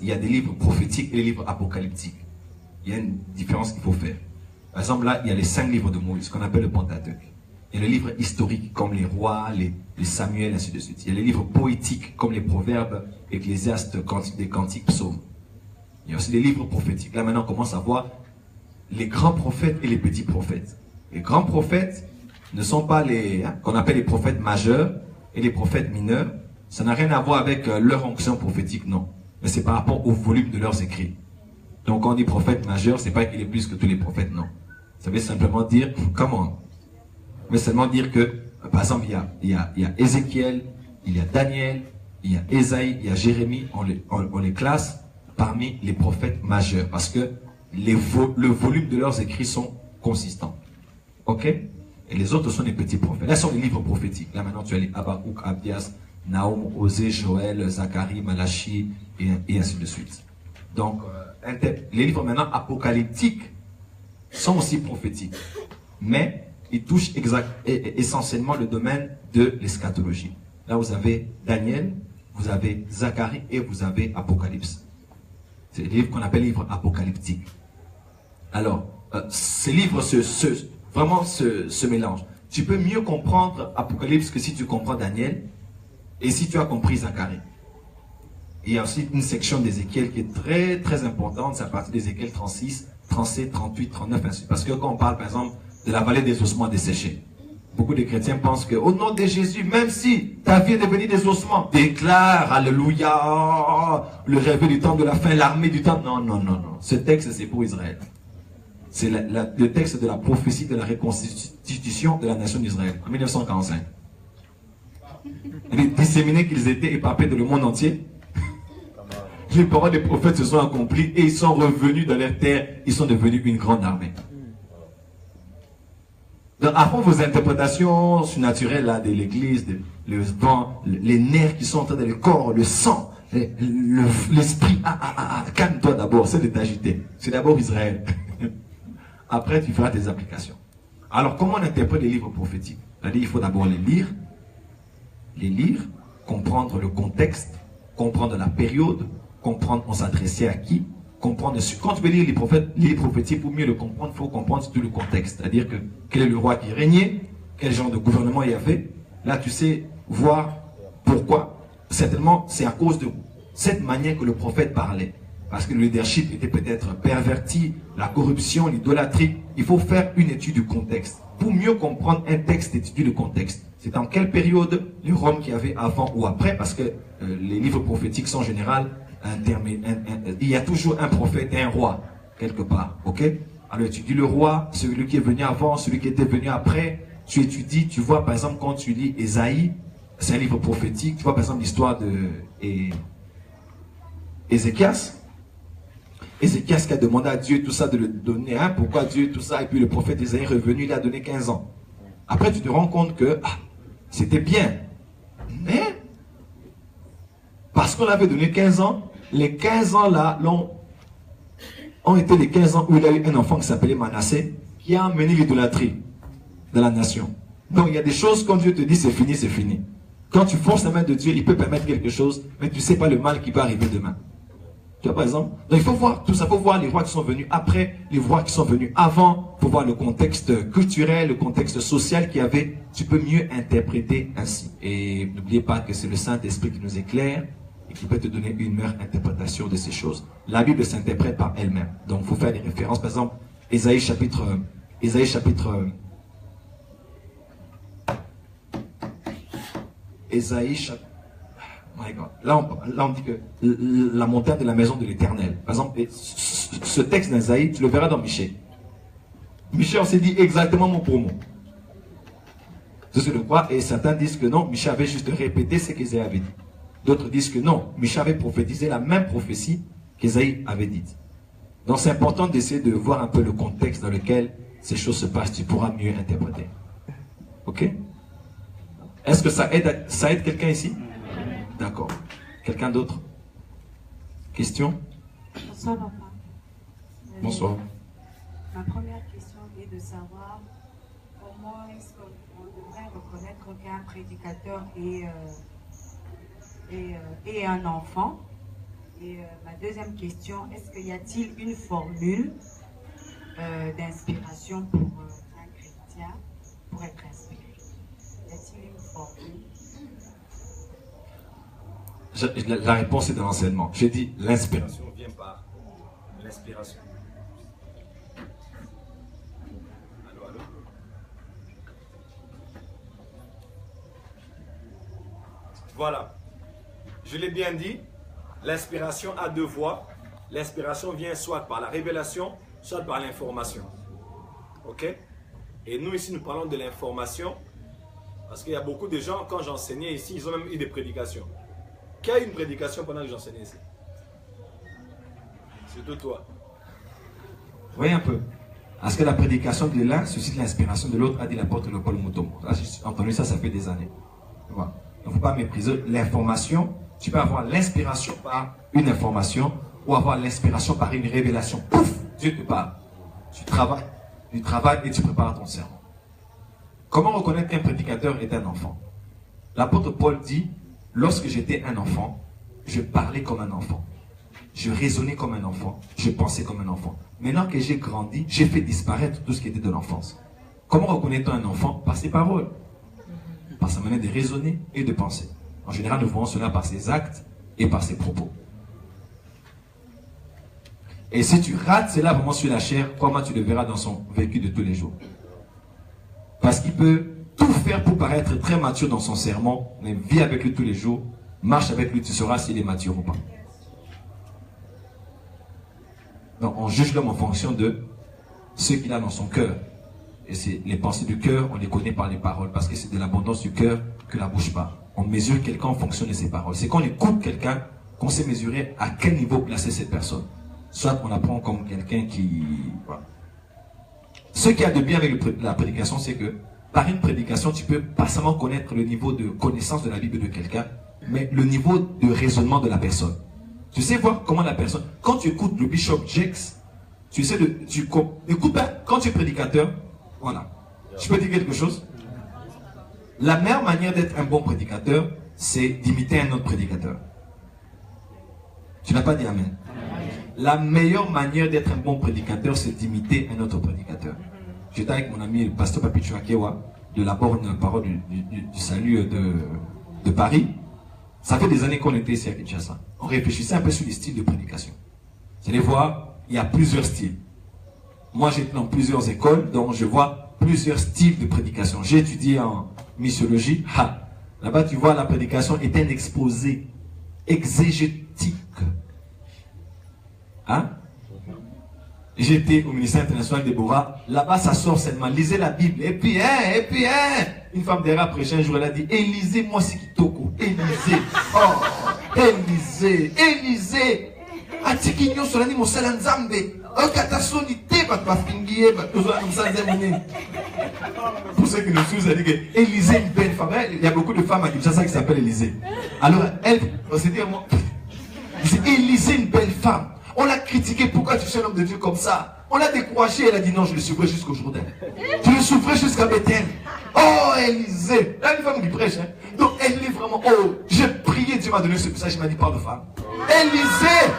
Il y a des livres prophétiques et des livres apocalyptiques. Il y a une différence qu'il faut faire. Par exemple, là, il y a les 5 livres de Moïse, qu'on appelle le Pentateuque. Il y a les livres historiques, comme les rois, les Samuel, ainsi de suite. Il y a les livres poétiques, comme les Proverbes, Ecclésiastes, des Cantiques, Psaumes. Il y a aussi des livres prophétiques. Là, maintenant, on commence à voir les grands prophètes et les petits prophètes. Les grands prophètes ne sont pas qu'on appelle les prophètes majeurs et les prophètes mineurs. Ça n'a rien à voir avec leur onction prophétique, non. Mais c'est par rapport au volume de leurs écrits. Donc, quand on dit prophète majeur, c'est pas qu'il est plus que tous les prophètes, non. Ça veut simplement dire, comment? Ça veut seulement dire que, par exemple, il y a Ézéchiel, il y a Daniel, il y a Ésaïe, il y a Jérémie, on les classe parmi les prophètes majeurs, parce que le volume de leurs écrits sont consistants. Ok? Et les autres sont les petits prophètes. Là, ce sont les livres prophétiques. Là, maintenant, tu as les Habakkuk, Abdias, Nahum, Osée, Joël, Zacharie, Malachi, et ainsi de suite. Donc, les livres maintenant apocalyptiques sont aussi prophétiques. Mais ils touchent essentiellement le domaine de l'eschatologie. Là, vous avez Daniel, vous avez Zacharie et vous avez Apocalypse. C'est des livres qu'on appelle livres apocalyptiques. Alors, ces livres vraiment se mélangent. Tu peux mieux comprendre Apocalypse que si tu comprends Daniel et si tu as compris Zacharie. Et il y a aussi une section d'Ézéchiel qui est très très importante, c'est à partir d'Ézéchiel 36, 37, 38, 39, ainsi. Parce que quand on parle par exemple de la vallée des ossements desséchés, beaucoup de chrétiens pensent que au nom de Jésus, même si ta vie est devenue des ossements, déclare Alléluia, le réveil du temps de la fin, l'armée du temps. Non, non, non, non. Ce texte, c'est pour Israël. C'est le texte de la prophétie de la reconstitution de la nation d'Israël, en 1945. Les disséminés qu'ils étaient épapés dans le monde entier, les paroles des prophètes se sont accomplies et ils sont revenus dans leur terre, ils sont devenus une grande armée. Donc, avant vos interprétations surnaturelles là, de l'église, le vent, les nerfs qui sont en train de le corps, le sang, l'esprit, calme-toi d'abord, c'est de t'agiter. C'est d'abord Israël. Après, tu feras tes applications. Alors, comment on interprète les livres prophétiques? C'est-à-dire, il faut d'abord les lire, comprendre le contexte, comprendre la période, comprendre on s'adressait à qui, comprendre. Quand tu veux lire les prophéties, pour mieux le comprendre, il faut comprendre tout le contexte. C'est-à-dire que quel est le roi qui régnait, quel genre de gouvernement il y avait. Là, tu sais voir pourquoi. Certainement, c'est à cause de cette manière que le prophète parlait. Parce que le leadership était peut-être perverti, la corruption, l'idolâtrie. Il faut faire une étude du contexte. Pour mieux comprendre un texte, étudier le contexte. C'est en quelle période, le Rome qu'il y avait avant ou après, parce que les livres prophétiques sont en général il y a toujours un prophète et un roi, quelque part. Ok? Alors tu dis le roi, celui qui est venu avant, celui qui était venu après. Tu étudies, tu vois, par exemple, quand tu lis Ésaïe, c'est un livre prophétique. Tu vois, par exemple, l'histoire de Ézéchias. Ézéchias qui a demandé à Dieu tout ça de le donner. Hein, pourquoi Dieu tout ça? Et puis le prophète Ésaïe est revenu, il a donné 15 ans. Après, tu te rends compte que c'était bien. Mais, parce qu'on avait donné 15 ans, les 15 ans là ont été les 15 ans où il a eu un enfant qui s'appelait Manassé, qui a amené l'idolâtrie dans la nation. Donc il y a des choses, quand Dieu te dit c'est fini, c'est fini. Quand tu forces la main de Dieu, il peut permettre quelque chose, mais tu ne sais pas le mal qui peut arriver demain. Tu vois par exemple? Donc il faut voir tout ça, il faut voir les rois qui sont venus après, les rois qui sont venus avant, il faut voir le contexte culturel, le contexte social qu'il y avait. Tu peux mieux interpréter ainsi. Et n'oubliez pas que c'est le Saint-Esprit qui nous éclaire et qui peut te donner une meilleure interprétation de ces choses. La Bible s'interprète par elle-même. Donc il faut faire des références. Par exemple, Ésaïe chapitre My God. Là, on dit que la montagne de la maison de l'Éternel. Par exemple, ce texte d'Ésaïe, tu le verras dans Michée. Michée, on s'est dit exactement mot pour mot. Je le crois, et certains disent que non, Michée avait juste répété ce qu'Ésaïe avait dit. D'autres disent que non, Michée avait prophétisé la même prophétie qu'Ésaïe avait dite. Donc c'est important d'essayer de voir un peu le contexte dans lequel ces choses se passent. Tu pourras mieux interpréter. Ok? Est-ce que ça aide quelqu'un ici? D'accord. Quelqu'un d'autre? Question? Bonsoir, papa. Bonsoir. Ma première question est de savoir comment est-ce qu'on devrait reconnaître qu'un prédicateur est un enfant. Et ma deuxième question, est-ce qu'il y a-t-il une formule d'inspiration pour un chrétien pour être inspiré? Y a-t-il une formule? La réponse est dans l'enseignement. J'ai dit l'inspiration vient par l'inspiration. Allô? Voilà. Je l'ai bien dit, l'inspiration a deux voies. L'inspiration vient soit par la révélation, soit par l'information. Ok? Et nous ici, nous parlons de l'information parce qu'il y a beaucoup de gens, quand j'enseignais ici, ils ont même eu des prédications. Qui a eu une prédication pendant que j'enseignais ici? Surtout toi. Voyez un peu. Parce que la prédication de l'un suscite l'inspiration de l'autre, a dit l'apôtre Paul Mouton. J'ai entendu ça, ça fait des années. Voilà. Donc, il ne faut pas mépriser l'information. Tu peux avoir l'inspiration par une information ou avoir l'inspiration par une révélation. Pouf! Dieu te parle. Tu travailles et tu prépares ton cerveau. Comment reconnaître qu'un prédicateur est un enfant? L'apôtre Paul dit: lorsque j'étais un enfant, je parlais comme un enfant. je raisonnais comme un enfant, je pensais comme un enfant. Maintenant que j'ai grandi, j'ai fait disparaître tout ce qui était de l'enfance. Comment reconnaît-on un enfant? Par ses paroles, par sa manière de raisonner et de penser. En général, nous voyons cela par ses actes et par ses propos. Et si tu rates cela vraiment sur la chair, comment tu le verras dans son vécu de tous les jours? Parce qu'il peut tout faire pour paraître très mature dans son sermon, mais vis avec lui tous les jours, marche avec lui, tu sauras s'il est mature ou pas. Donc on juge l'homme en fonction de ce qu'il a dans son cœur. Et c'est les pensées du cœur, on les connaît par les paroles, parce que c'est de l'abondance du cœur que la bouche parle. On mesure quelqu'un en fonction de ses paroles. C'est quand on écoute quelqu'un qu'on sait mesurer à quel niveau placer cette personne. Soit on apprend comme quelqu'un qui... Voilà. Ce qu'il y a de bien avec la prédication, c'est que par une prédication, tu peux pas seulement connaître le niveau de connaissance de la Bible de quelqu'un, mais le niveau de raisonnement de la personne. Tu sais voir comment la personne... Quand tu écoutes le Bishop Jakes, tu sais, écoute bien, quand tu es prédicateur, voilà. Je peux dire quelque chose? La meilleure manière d'être un bon prédicateur, c'est d'imiter un autre prédicateur. Tu n'as pas dit Amen. La meilleure manière d'être un bon prédicateur, c'est d'imiter un autre prédicateur. J'étais avec mon ami le pasteur Papi Chouakewa de la parole du salut de Paris. Ça fait des années qu'on était ici à Kinshasa. On réfléchissait un peu sur les styles de prédication. Vous allez voir, il y a plusieurs styles. Moi, j'étais dans plusieurs écoles, donc je vois plusieurs styles de prédication. J'ai étudié en missiologie. Là-bas, tu vois, la prédication est un exposé exégétique. Hein? J'étais au ministère international des Bora. Là-bas, ça sort seulement. Lisez la Bible. Et puis, une femme derrière prêchait un jour, elle a dit, Élisée, moi, c'est Kitoko. Élisée. Oh, Élisée. Atikinyo, solani, mo salanzambe. Pour ceux qui nous suivent, elle dit que Élisée, une belle femme. Il y a beaucoup de femmes à Kinshasa qui s'appellent Élisée. Alors, elle, on s'est dit, c'est Élisée, une belle femme. On l'a critiqué, pourquoi tu fais un homme de Dieu comme ça? On l'a découragé, elle a dit non, je le suivrai jusqu'au Jourdain. Je le suivrai jusqu'à Bethel. Oh, Élisée. Là, une femme qui prêche. Hein. Donc, elle est vraiment, oh, j'ai prié, Dieu m'a donné ce message, il m'a dit parle de femme. Élisée,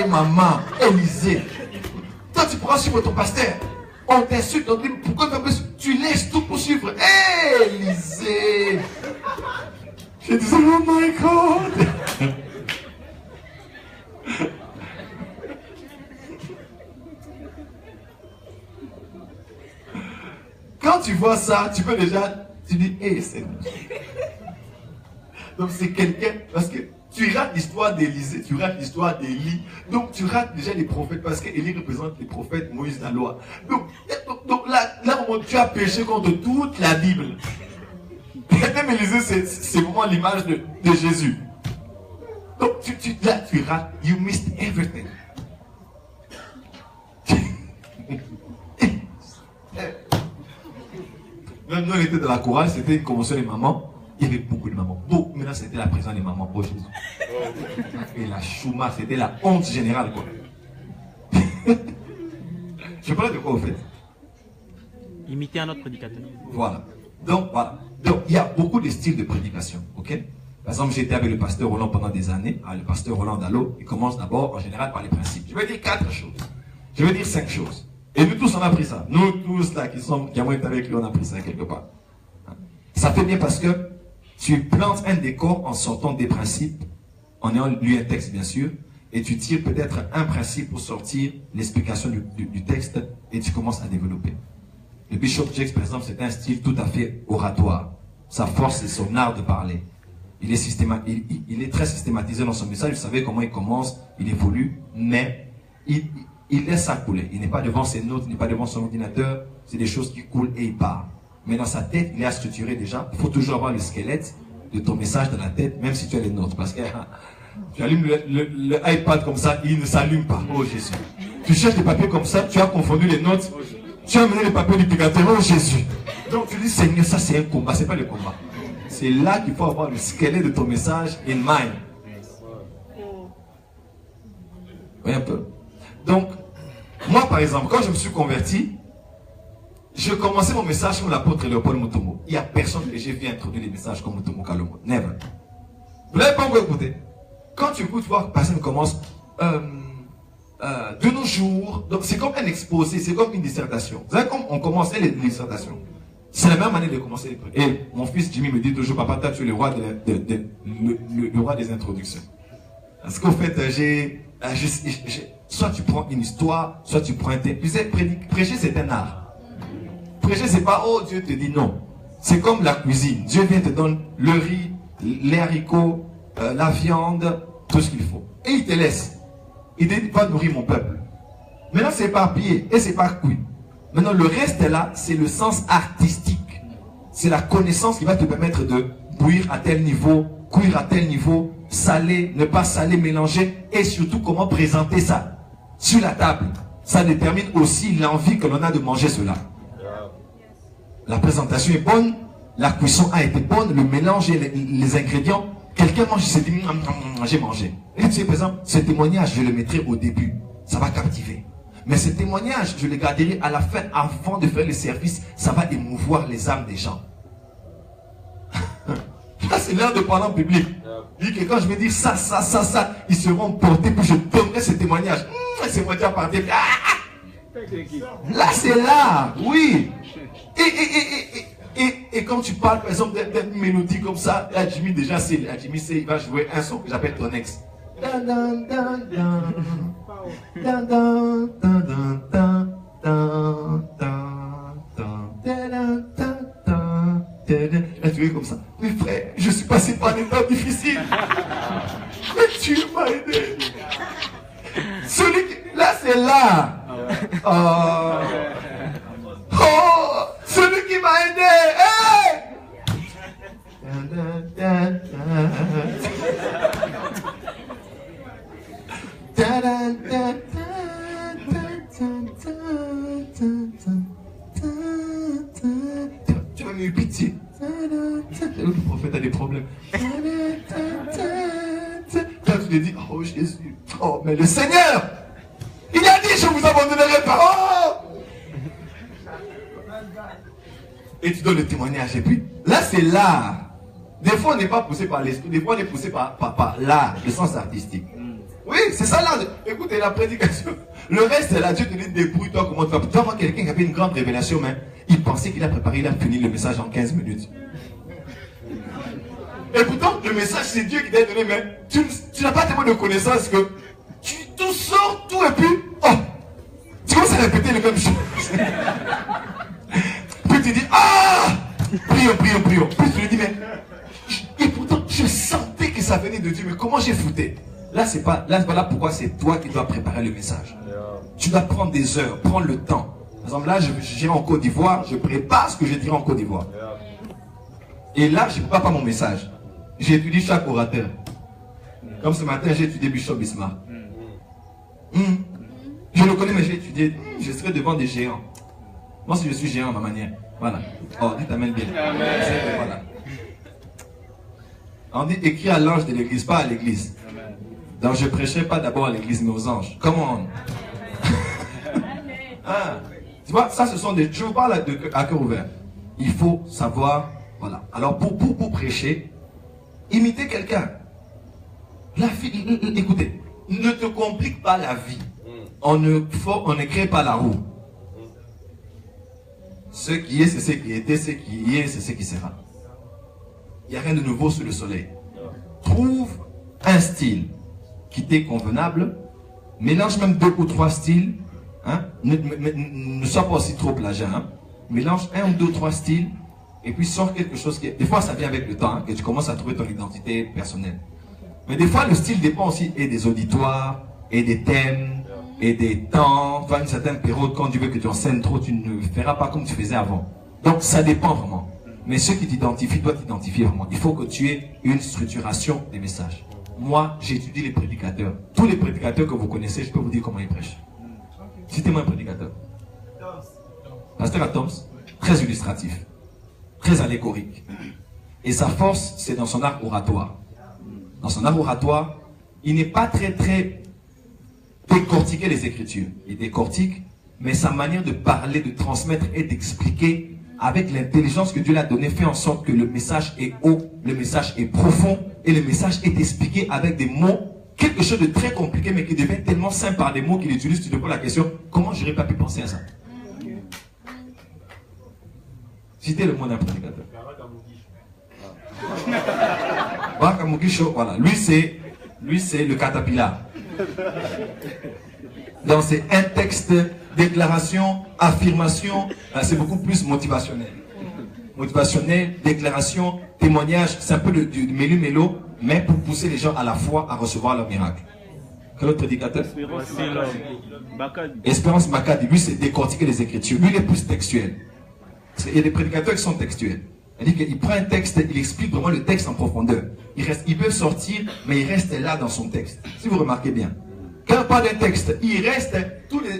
maman, Élisée. Toi, tu pourras suivre ton pasteur. On t'insulte, on te dit, pourquoi tu laisses tout pour suivre? Élisée. Je disais, oh my God. Quand tu vois ça, tu peux déjà, tu dis, c'est... Donc c'est quelqu'un, parce que tu rates l'histoire d'Élisée, tu rates l'histoire d'Élie, donc tu rates déjà les prophètes, parce qu'Élie représente les prophètes, Moïse, la loi. Donc là, tu as péché contre toute la Bible. Même Élisée, c'est vraiment l'image de Jésus. Donc là, tu rates, you missed everything. Même nous, on était dans la chorale, c'était une convention des mamans. Il y avait beaucoup de mamans. Beaucoup. Maintenant, c'était la présence des mamans. Oh Jésus. Et la chouma, c'était la honte générale, quoi. Je parle de quoi, au fait? Imiter un autre prédicateur. Voilà. Donc, il y a beaucoup de styles de prédication. Ok? Par exemple, j'étais avec le pasteur Roland pendant des années. Le pasteur Roland Dallot, il commence d'abord, en général, par les principes. Je vais dire 4 choses. Je vais dire 5 choses. Et nous tous, on a appris ça. Nous tous, là, qui avons été avec lui, on a appris ça quelque part. Ça fait bien parce que tu plantes un décor en sortant des principes, en ayant lu un texte, bien sûr, et tu tires peut-être un principe pour sortir l'explication du texte, et tu commences à développer. Le Bishop Jakes, par exemple, c'est un style tout à fait oratoire. Sa force, c'est son art de parler. Il est très systématisé dans son message. Vous savez comment il commence, il évolue, mais il laisse ça couler. Il n'est pas devant ses notes, il n'est pas devant son ordinateur. C'est des choses qui coulent et il part. Mais dans sa tête, il est structuré déjà. Il faut toujours avoir le squelette de ton message dans la tête, même si tu as les notes. Parce que tu allumes le iPad comme ça, il ne s'allume pas. Oh Jésus. Tu cherches des papiers comme ça, tu as confondu les notes. Tu as amené les papiers du picateur. Oh Jésus. Donc tu dis, Seigneur, ça c'est un combat. C'est pas le combat. C'est là qu'il faut avoir le squelette de ton message in mind. Oui, un peu. Donc, moi par exemple, quand je me suis converti, je commençais mon message comme l'apôtre Léopold Mutombo. Il n'y a personne que j'ai vu introduire des messages comme Mutombo Kalomo. Never. Vous n'avez pas encore écouté. quand tu écoutes voir, personne commence de nos jours. Donc c'est comme un exposé, c'est comme une dissertation. Vous savez comme on commençait les dissertations. C'est la même manière de commencer les trucs. Et mon fils Jimmy me dit toujours, papa, toi tu es le roi, le roi des introductions. Parce qu'au fait, soit tu prends une histoire, soit tu prends un thème. Tu sais, prêcher c'est un art. Prêcher c'est pas, oh Dieu te dit non. C'est comme la cuisine. Dieu vient te donner le riz, les haricots, la viande, tout ce qu'il faut. Et il te laisse. Il dit, va nourrir mon peuple. Maintenant c'est éparpillé et c'est pas cuit. Maintenant, le reste là, c'est le sens artistique. C'est la connaissance qui va te permettre de bouillir à tel niveau, cuire à tel niveau, saler, ne pas saler, mélanger, et surtout comment présenter ça sur la table. Ça détermine aussi l'envie que l'on a de manger cela. La présentation est bonne, la cuisson a été bonne, le mélange et les ingrédients. Quelqu'un mange, il s'est dit, j'ai mangé. Et tu sais, par exemple, ce témoignage, je le mettrai au début. Ça va captiver. Mais ce témoignage, je le garderai à la fin, avant de faire le service. Ça va émouvoir les âmes des gens. Là, c'est l'heure de parler en public. Je dis que quand je vais dire ça, ils seront portés, puis je donnerai ce témoignage. C'est moi déjà parti. Là, c'est là, oui. Et quand tu parles, par exemple, d'une mélodie comme ça, là, Jimmy, déjà, Jimmy, il va jouer un son que j'appelle Tonex. Là, tu es comme ça. Mais frère, je suis passé par des temps difficiles. Mais tu m'as aidé. Celui qui... Là, c'est là. Oh, celui qui m'a aidé. Hey! Tu m'as mis pitié. Le prophète a des problèmes. Quand tu lui dis, oh Jésus, oh mais le Seigneur, il a dit, je vous abandonnerai pas. Oh! Et tu donnes le témoignage. Et puis, là c'est l'art. Des fois on n'est pas poussé par l'esprit, des fois on est poussé par l'art, le sens artistique. Oui, c'est ça l'art. Écoutez, la prédication. Le reste, c'est là, Dieu te dit, débrouille-toi comment tu vas. Tu vas voir quelqu'un qui avait une grande révélation, mais il pensait qu'il a préparé, il a fini le message en 15 minutes. Et pourtant, le message, c'est Dieu qui t'a donné, mais tu n'as pas tellement de connaissances que tu tout sors tout et puis, oh, tu commences à répéter les mêmes choses. Puis tu dis, ah, prions. Puis tu lui dis, mais, et pourtant, je sentais que ça venait de Dieu, mais comment j'ai fouté? Là, voilà pourquoi c'est toi qui dois préparer le message. Tu dois prendre des heures, prendre le temps. Par exemple, là, j'irai en Côte d'Ivoire, je prépare ce que je dirai en Côte d'Ivoire. Et là, je ne prépare pas mon message. J'étudie chaque orateur. Comme ce matin, j'ai étudié Bishop Bismarck. Je le connais, mais j'ai étudié. Je serai devant des géants. Moi, si je suis géant à ma manière. Voilà. Oh, dites Amen bien. Voilà. On dit écrit à l'ange de l'église, pas à l'église. Donc je ne prêcherai pas d'abord à l'église, mais aux anges. Comment? Ah, tu vois, ça ce sont des... Je vous parle à cœur ouvert. Il faut savoir, voilà. Alors pour prêcher, imitez quelqu'un. La vie, écoutez, ne te complique pas la vie. On ne crée pas la roue. Ce qui est, c'est ce qui était, ce qui est, c'est ce qui sera. Il n'y a rien de nouveau sous le soleil. Trouve un style qui t'est convenable. Mélange même 2 ou 3 styles. Hein? Ne sois pas aussi trop plagiat. Hein? Mélange 1 ou 2 ou 3 styles. Et puis sors quelque chose qui... Des fois, ça vient avec le temps. Hein, que tu commences à trouver ton identité personnelle. Mais des fois, le style dépend aussi et des auditoires, et des thèmes, et des temps. Tu vois, une certaine période, quand tu veux que tu enseignes trop, tu ne feras pas comme tu faisais avant. Donc, ça dépend vraiment. Mais ceux qui t'identifient doivent t'identifier vraiment. Il faut que tu aies une structuration des messages. Moi, j'étudie les prédicateurs. Tous les prédicateurs que vous connaissez, je peux vous dire comment ils prêchent. Citez-moi un prédicateur. Pasteur Atoms, très illustratif, très allégorique. Et sa force, c'est dans son art oratoire. Dans son art oratoire, il n'est pas très décortiquer les Écritures. Il décortique, mais sa manière de parler, de transmettre et d'expliquer avec l'intelligence que Dieu l'a donnée, fait en sorte que le message est haut, le message est profond et le message est expliqué avec des mots, quelque chose de très compliqué mais qui devient tellement simple par des mots qu'il utilise. Tu te poses la question, comment j'aurais pas pu penser à ça? Citez le mot d'un prédicateur. Barakamukisho, voilà. Lui c'est le caterpillar. Donc c'est un texte, déclaration, affirmation, c'est beaucoup plus motivationnel. Motivationnel, déclaration, témoignage, c'est un peu du mélu-mélo, mais pour pousser les gens à la foi à recevoir leur miracle. Quel autre prédicateur? Espérance Makadi, lui c'est décortiquer les Écritures. Lui il est plus textuel. Il y a des prédicateurs qui sont textuels. C'est-à-dire qu'il prend un texte, il explique vraiment le texte en profondeur. Il peut sortir, mais il reste là dans son texte. Si vous remarquez bien. Quand on parle d'un texte, il reste,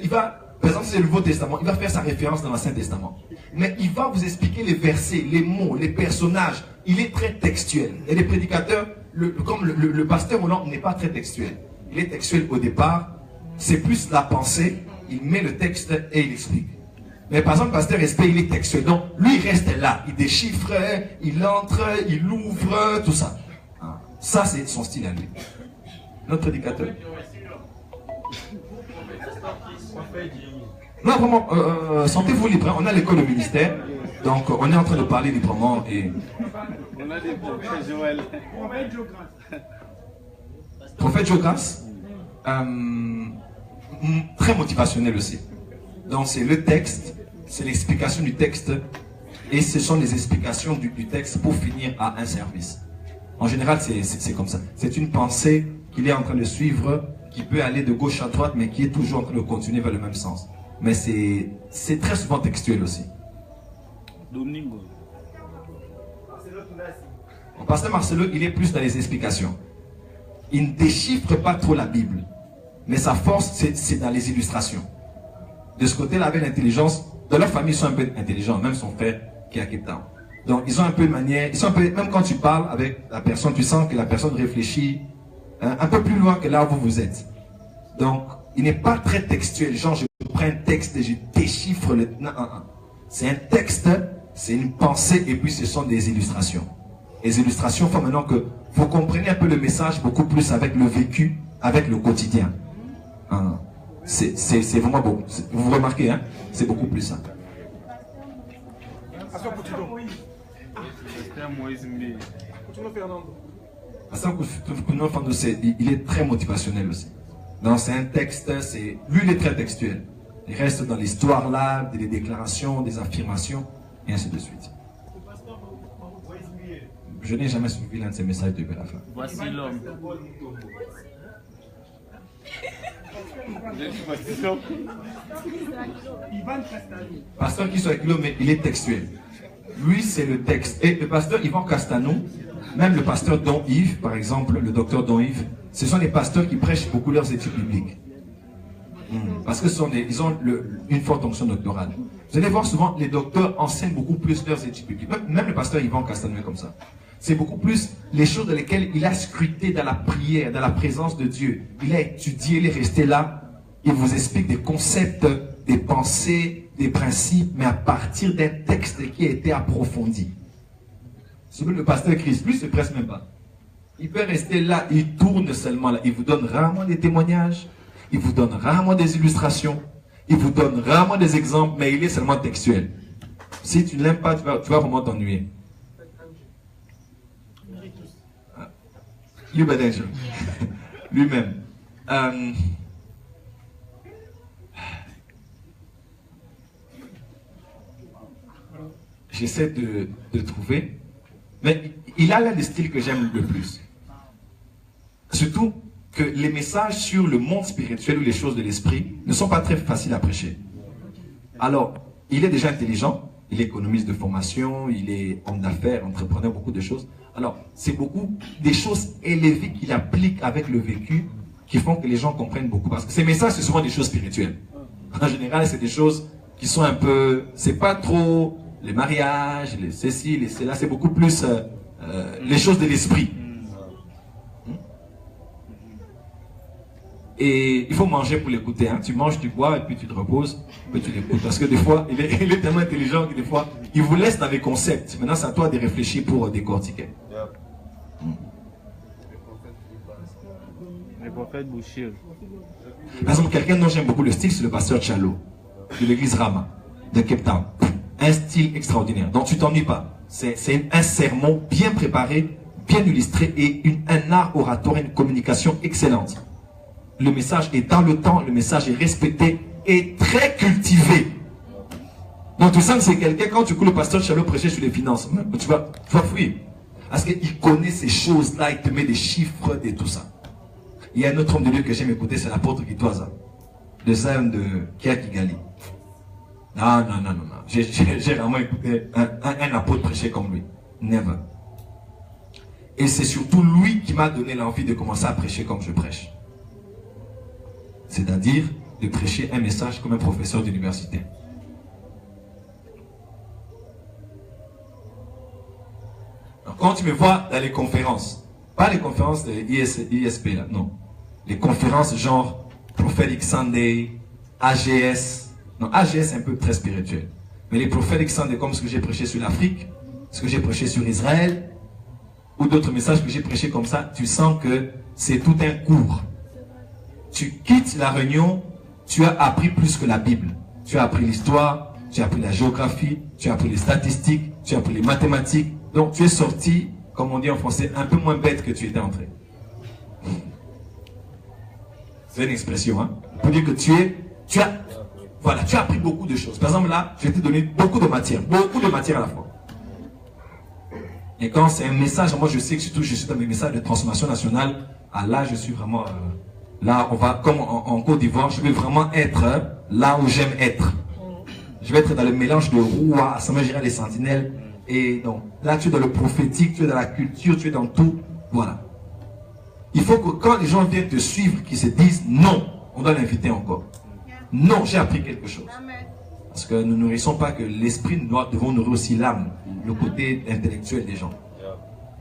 il va, par exemple, c'est le Nouveau Testament, il va faire sa référence dans l'Ancien Testament. Mais il va vous expliquer les versets, les mots, les personnages. Il est très textuel. Et les prédicateurs, comme le pasteur Hollande n'est pas très textuel. Il est textuel au départ, c'est plus la pensée, il met le texte et il explique. Mais par exemple, le pasteur Respect, il est textuel. Donc, lui, il reste là. Il déchiffre, il entre, il ouvre, tout ça. Ça, c'est son style à lui. Notre prédicateur. Non, vraiment, sentez-vous libre. Hein. On a l'école au ministère. Donc, on est en train de parler librement. Et... On a des prophètes Joël. Prophète Jogas, très motivationnel aussi. Donc, c'est le texte. C'est l'explication du texte et ce sont les explications du texte pour finir à un service. En général, c'est comme ça. C'est une pensée qu'il est en train de suivre, qui peut aller de gauche à droite, mais qui est toujours en train de continuer vers le même sens. Mais c'est très souvent textuel aussi. Domingo. Le pasteur Marcelo, il est plus dans les explications. Il ne déchiffre pas trop la Bible, mais sa force, c'est dans les illustrations. De ce côté-là, avec l'intelligence, dans leur famille, ils sont un peu intelligents, même son frère qui est à Cape Town. Donc, ils ont un peu de manière, ils sont un peu, même quand tu parles avec la personne, tu sens que la personne réfléchit un peu plus loin que là où vous êtes. Donc, il n'est pas très textuel. Genre, je prends un texte et je déchiffre le... Non. C'est un texte, c'est une pensée et puis ce sont des illustrations. Les illustrations font maintenant que vous comprenez un peu le message beaucoup plus avec le vécu, avec le quotidien. C'est vraiment beau. Vous remarquez, hein? C'est beaucoup plus ça. Il est très motivationnel aussi. Donc c'est un texte, lui il est très textuel. Il reste dans l'histoire là, des déclarations, des affirmations, et ainsi de suite. Je n'ai jamais suivi l'un de ces messages depuis la fin. Voici l'homme. Pasteur qui soit avec lui, mais il est textuel. Lui, c'est le texte. Et le pasteur Yvan Castanou, même le pasteur Don Yves, par exemple, le docteur Don Yves, ce sont des pasteurs qui prêchent beaucoup leurs études bibliques. Parce que ils ont une forte onction doctorale. Vous allez voir souvent, les docteurs enseignent beaucoup plus leurs études bibliques. Même le pasteur Yvan Castanou est comme ça. C'est beaucoup plus les choses dans lesquelles il a scruté dans la prière, dans la présence de Dieu. Il a étudié, il est resté là. Il vous explique des concepts, des pensées, des principes, mais à partir d'un texte qui a été approfondi. Ce que le pasteur Christ, lui, ne se presse même pas. Il peut rester là, il tourne seulement là. Il vous donne rarement des témoignages, il vous donne rarement des illustrations, il vous donne rarement des exemples, mais il est seulement textuel. Si tu ne l'aimes pas, tu vas vraiment t'ennuyer. Lui-même. J'essaie de trouver. Mais il a l'un des styles que j'aime le plus. Surtout que les messages sur le monde spirituel ou les choses de l'esprit ne sont pas très faciles à prêcher. Alors, il est déjà intelligent, il est économiste de formation, il est homme d'affaires, entrepreneur, beaucoup de choses. Alors, c'est beaucoup des choses élevées qu'il applique avec le vécu qui font que les gens comprennent beaucoup. Parce que ces messages, c'est souvent des choses spirituelles. En général, c'est des choses qui sont un peu... C'est pas trop les mariages, les ceci, les cela. C'est beaucoup plus les choses de l'esprit. Et il faut manger pour l'écouter. Hein. Tu manges, tu bois, et puis tu te reposes, puis tu l'écoutes. Parce que des fois, il est tellement intelligent que des fois, il vous laisse dans les concepts. Maintenant, c'est à toi de réfléchir pour décortiquer. Les prophètes Bouchir. Par exemple, quelqu'un dont j'aime beaucoup le style, c'est le pasteur Chalo, de l'église Rama, de Cape Town. Un style extraordinaire, donc tu t'ennuies pas. C'est un sermon bien préparé, bien illustré et un art oratoire, une communication excellente. Le message est dans le temps, le message est respecté et très cultivé. Donc tu sens que c'est quelqu'un, quand tu écoutes le pasteur Chalo prêcher sur les finances, tu vas fouiller. Parce qu'il connaît ces choses-là, il te met des chiffres et tout ça. Il y a un autre homme de Dieu que j'aime écouter, c'est l'apôtre Guitoisa, de Zion de Kigali. Non. J'ai vraiment écouté un apôtre prêcher comme lui. Never. Et c'est surtout lui qui m'a donné l'envie de commencer à prêcher comme je prêche. C'est-à-dire de prêcher un message comme un professeur d'université. Donc, quand tu me vois dans les conférences, pas les conférences de ISP là, non. Les conférences genre Prophetic Sunday, AGS. Non, AGS c'est un peu très spirituel. Mais les Prophetic Sunday, comme ce que j'ai prêché sur l'Afrique, ce que j'ai prêché sur Israël, ou d'autres messages que j'ai prêchés comme ça, tu sens que c'est tout un cours. Tu quittes la réunion, tu as appris plus que la Bible. Tu as appris l'histoire, tu as appris la géographie, tu as appris les statistiques, tu as appris les mathématiques. Donc tu es sorti, comme on dit en français, un peu moins bête que tu étais entré. C'est une expression, hein. Pour dire que tu as appris beaucoup de choses. Par exemple là, je t'ai donné beaucoup de matière à la fois. Et quand c'est un message, moi je sais que surtout je suis dans mes messages de transformation nationale, là je suis vraiment, là on va, comme en Côte d'Ivoire, je vais vraiment être là où j'aime être. Je vais être dans le mélange de Roua, Samajira, les sentinelles. Et donc, là tu es dans le prophétique, tu es dans la culture, tu es dans tout. Voilà. Il faut que quand les gens viennent te suivre, qu'ils se disent non, on doit l'inviter encore. Non, j'ai appris quelque chose. Parce que nous ne nourrissons pas que l'esprit, nous devons nourrir aussi l'âme, le côté intellectuel des gens.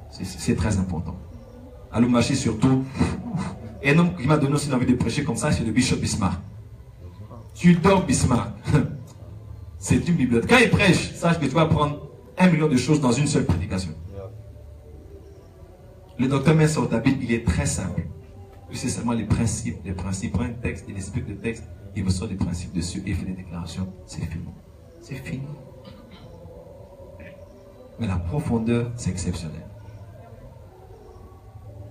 C'est très important. À Lumbashi surtout. Et un homme qui m'a donné aussi l'envie de prêcher comme ça, c'est le Bishop Bismarck. Tu dors Bismarck. C'est une bibliothèque. Quand il prêche, sache que tu vas prendre 1 million de choses dans une seule prédication. Le docteur Mensah Otabil, il est très simple. C'est seulement les principes. Prends un texte, il explique le texte, il me sort des principes dessus et il fait des déclarations. C'est fini. C'est fini. Mais la profondeur, c'est exceptionnel.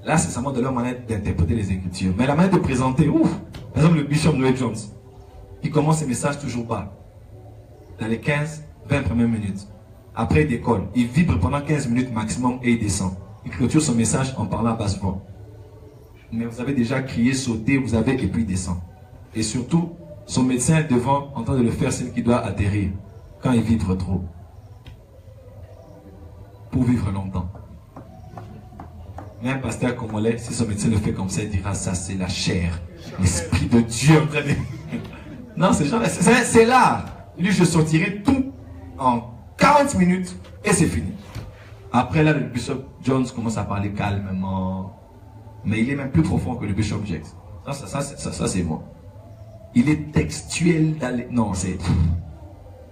Là, c'est seulement de leur manière d'interpréter les Écritures. Mais la manière de présenter, ouf. Par exemple, le Bishop Noel Jones, il commence ses messages toujours bas. Dans les 15-20 premières minutes. Après, il décolle. Il vibre pendant 15 minutes maximum et il descend. Il clôture son message en parlant à basse voix. Mais vous avez déjà crié, sauté, et puis il descend. Et surtout, son médecin devant, en train de le faire, c'est qu'il doit atterrir. Quand il vibre trop. Pour vivre longtemps. Mais un pasteur congolais, si son médecin le fait comme ça, il dira ça, c'est la chair. L'esprit de Dieu. Non, c'est là. Lui, je sortirai tout en 40 minutes et c'est fini. Après là, le Bishop Jones commence à parler calmement. Mais il est même plus profond que le Bishop Jakes. Ça c'est moi. Il est textuel dans les... Non, c'est...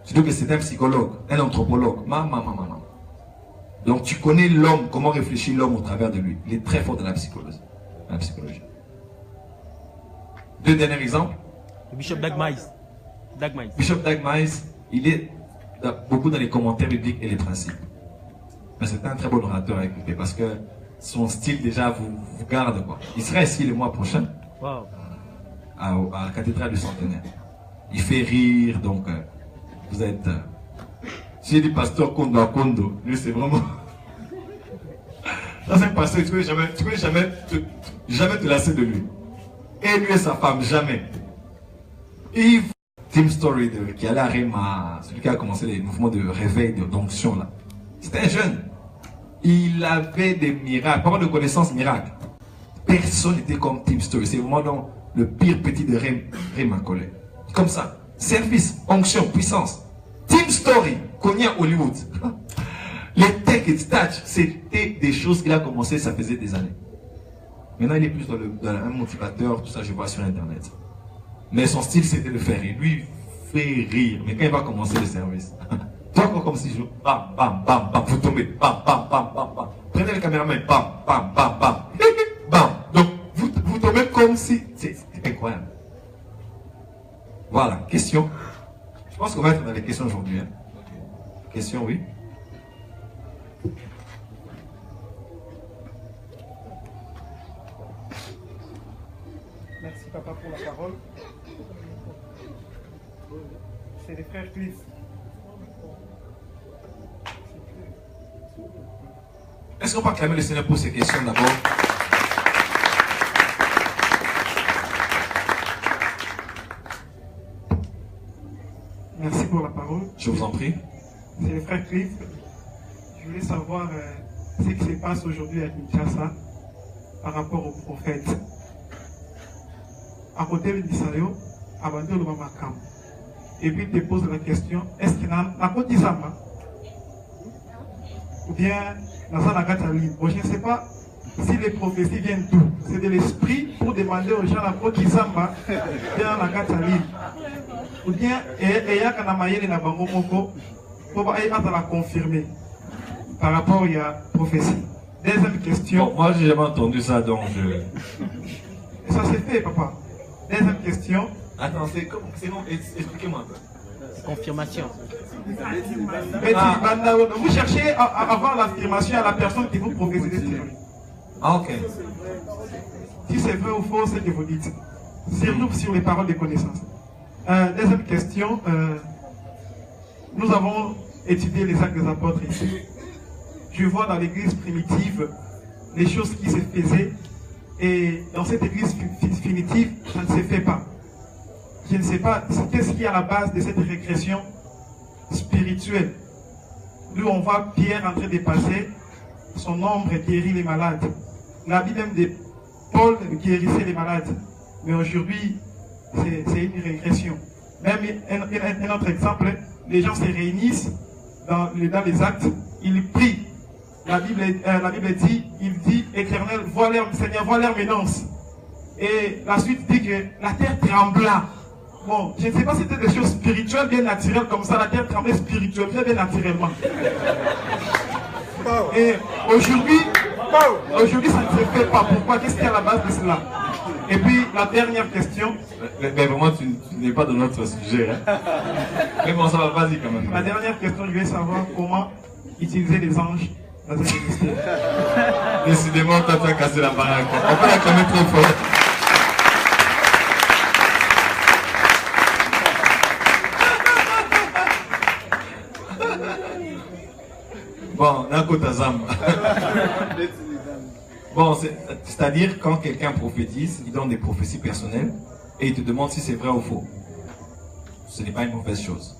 Surtout que c'est un psychologue, un anthropologue. Maman. Donc tu connais l'homme, comment réfléchit l'homme au travers de lui. Il est très fort dans la psychologie. Deux derniers exemples. Le Bishop Dag Mize. Bishop Dag Mize, il est beaucoup dans les commentaires bibliques et les principes. Mais c'est un très bon orateur à écouter parce que son style déjà vous garde quoi. Il sera ici le mois prochain à la cathédrale du Centenaire. Il fait rire donc vous êtes... J'ai dit pasteur Kondo à Kondo, lui c'est vraiment... Ça c'est un pasteur, tu ne peux jamais te lasser de lui. Et lui et sa femme, jamais. Et Tim Story qui allait à Réma, celui qui a commencé les mouvements de réveil, d'onction là. C'était un jeune. Il avait des miracles, pas mal de connaissances miracles. Personne n'était comme Tim Story. C'est vraiment donc le pire petit de Réma Collet. Comme ça. Service, onction, puissance. Tim Story, connu à Hollywood. Les tech et touch, c'était des choses qu'il a commencé, ça faisait des années. Maintenant, il est plus dans un motivateur, tout ça, je vois sur Internet. Mais son style, c'était de faire rire. Lui, il fait rire. Mais quand il va commencer le service, toi, encore comme si je bam, bam, bam, bam, vous tombez, bam, bam, bam, bam, bam. Prenez le caméraman, bam, bam, bam, bam, bam. Donc, vous tombez comme si. C'est incroyable. Voilà, question. Je pense qu'on va être dans les questions aujourd'hui. Hein. Question, oui. Merci papa pour la parole. C'est les frères Cliff. Est-ce qu'on peut acclamer le Seigneur pour ces questions d'abord? Merci pour la parole. Je vous en prie. C'est les frères Cliff. Je voulais savoir ce qui se passe aujourd'hui à Kinshasa par rapport au prophète. À côté de Nisaleo, à Bande le Mamakam. Et puis il te pose la question, est-ce qu'il y a un côté Zama? Ou bien dans un agatali? Bon, je ne sais pas si les prophéties viennent d'où. C'est de l'esprit pour demander aux gens la côté Zama dans l'agatali. Ou bien, il y a un amaye de la bango moko pour la confirmer par rapport à la prophétie. Deuxième question. Bon, moi, j'ai jamais entendu ça, donc je. Et ça s'est fait, papa. Deuxième question. Attends, c'est bon, expliquez-moi un peu. Confirmation. Vous cherchez à avoir l'affirmation à la personne qui vous prophétise des théories. Ah, ok. Si c'est vrai ou faux, c'est ce que vous dites. Surtout sur les paroles de connaissance. Deuxième question. Nous avons étudié les actes des apôtres ici. Je vois dans l'église primitive les choses qui se faisaient. Et dans cette église primitive, ça ne se fait pas. Je ne sais pas qu'est-ce qui est à la base de cette régression spirituelle. Nous, on voit Pierre en train de passer, son ombre guérit les malades. La Bible même de Paul guérissait les malades. Mais aujourd'hui, c'est une régression. Même un autre exemple, les gens se réunissent dans les actes, ils prient. La Bible dit, Éternel, vois leur, Seigneur, vois leur menace. Et la suite dit que la terre trembla. Bon, je ne sais pas si c'était des choses spirituelles, bien naturelles, comme ça, la terre tremblait spirituellement, bien naturellement. Et aujourd'hui, ça ne se fait pas. Pourquoi? Qu'est-ce qu'il y a à la base de cela? Et puis, la dernière question. Mais vraiment, tu n'es pas dans notre sujet. Hein. Mais bon, ça va, vas-y quand même. La dernière question, je vais savoir comment utiliser les anges dans un ministère. Décidément, toi, tu as cassé la baraque. On peut l'acclamer trop fort. Bon, d'un côté, Azam. Bon, c'est-à-dire quand quelqu'un prophétise, il donne des prophéties personnelles et il te demande si c'est vrai ou faux. Ce n'est pas une mauvaise chose.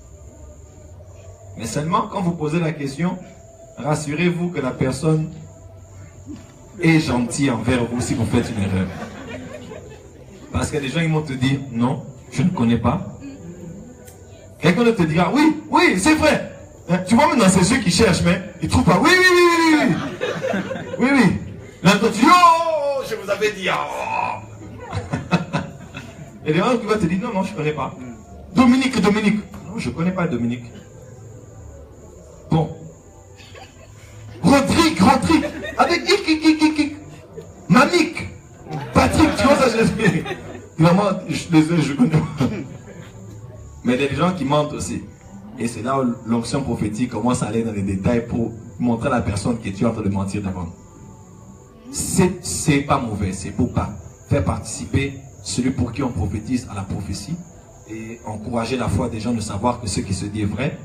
Mais seulement quand vous posez la question, rassurez-vous que la personne est gentille envers vous si vous faites une erreur. Parce que les gens ils vont te dire non, je ne connais pas. Quelqu'un te dira oui, oui, c'est vrai. Tu vois même dans ces yeux qui cherchent, mais ils ne trouvent pas. Oui, oui, oui, oui, oui. Oui, oui. Là, tu dis oh, je vous avais dit oh. Et les gens qui vont te dire non, non, je ne connais pas. Dominique. Non, je ne connais pas Dominique. Bon. Rodrigue. Avec ik. Mamik. Patrick, tu vois ça, je vraiment, je connais pas. Mais il y a des gens qui mentent aussi. Et c'est là où l'onction prophétique commence à aller dans les détails pour montrer à la personne que tu es en train de mentir devant. C'est pas mauvais, c'est pour pas faire participer celui pour qui on prophétise à la prophétie et encourager la foi des gens de savoir que ce qui se dit est vrai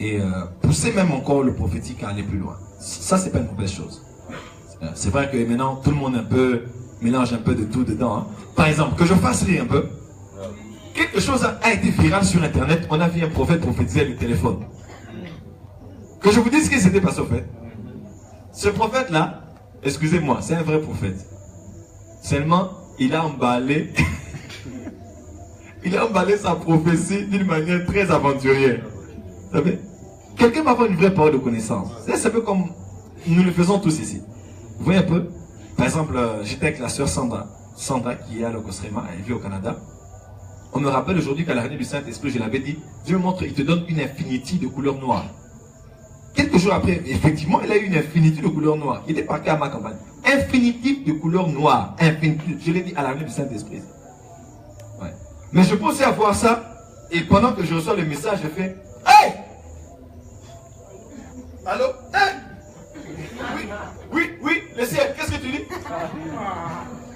et pousser même encore le prophétique à aller plus loin. Ça, c'est pas une mauvaise chose. C'est vrai que maintenant, tout le monde mélange un peu de tout dedans. Hein. Par exemple, que je fasse lire un peu. Quelque chose a été viral sur Internet. On a vu un prophète prophétiser le téléphone. Que je vous dise ce qui s'était passé au fait. Ce prophète-là, excusez-moi, c'est un vrai prophète. Seulement, il a emballé sa prophétie d'une manière très aventurière. Vous savez, quelqu'un va avoir une vraie parole de connaissance. C'est un peu comme nous le faisons tous ici. Vous voyez un peu? Par exemple, j'étais avec la sœur Sandra qui est à l'Ogosrema, elle vit au Canada. On me rappelle aujourd'hui qu'à la réunion du Saint-Esprit, je l'avais dit, Dieu me montre, il te donne une infinité de couleurs noires. Quelques jours après, effectivement, il a eu une infinité de couleurs noires. Il est parti à ma campagne. Infinitif de couleurs noires. Infinitif. Je l'ai dit à la réunion du Saint-Esprit. Ouais. Mais je peux aussi avoir ça, et pendant que je reçois le message, je fais hey! Allô? Hey! Oui, le ciel, qu'est-ce que tu dis?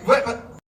Ouais,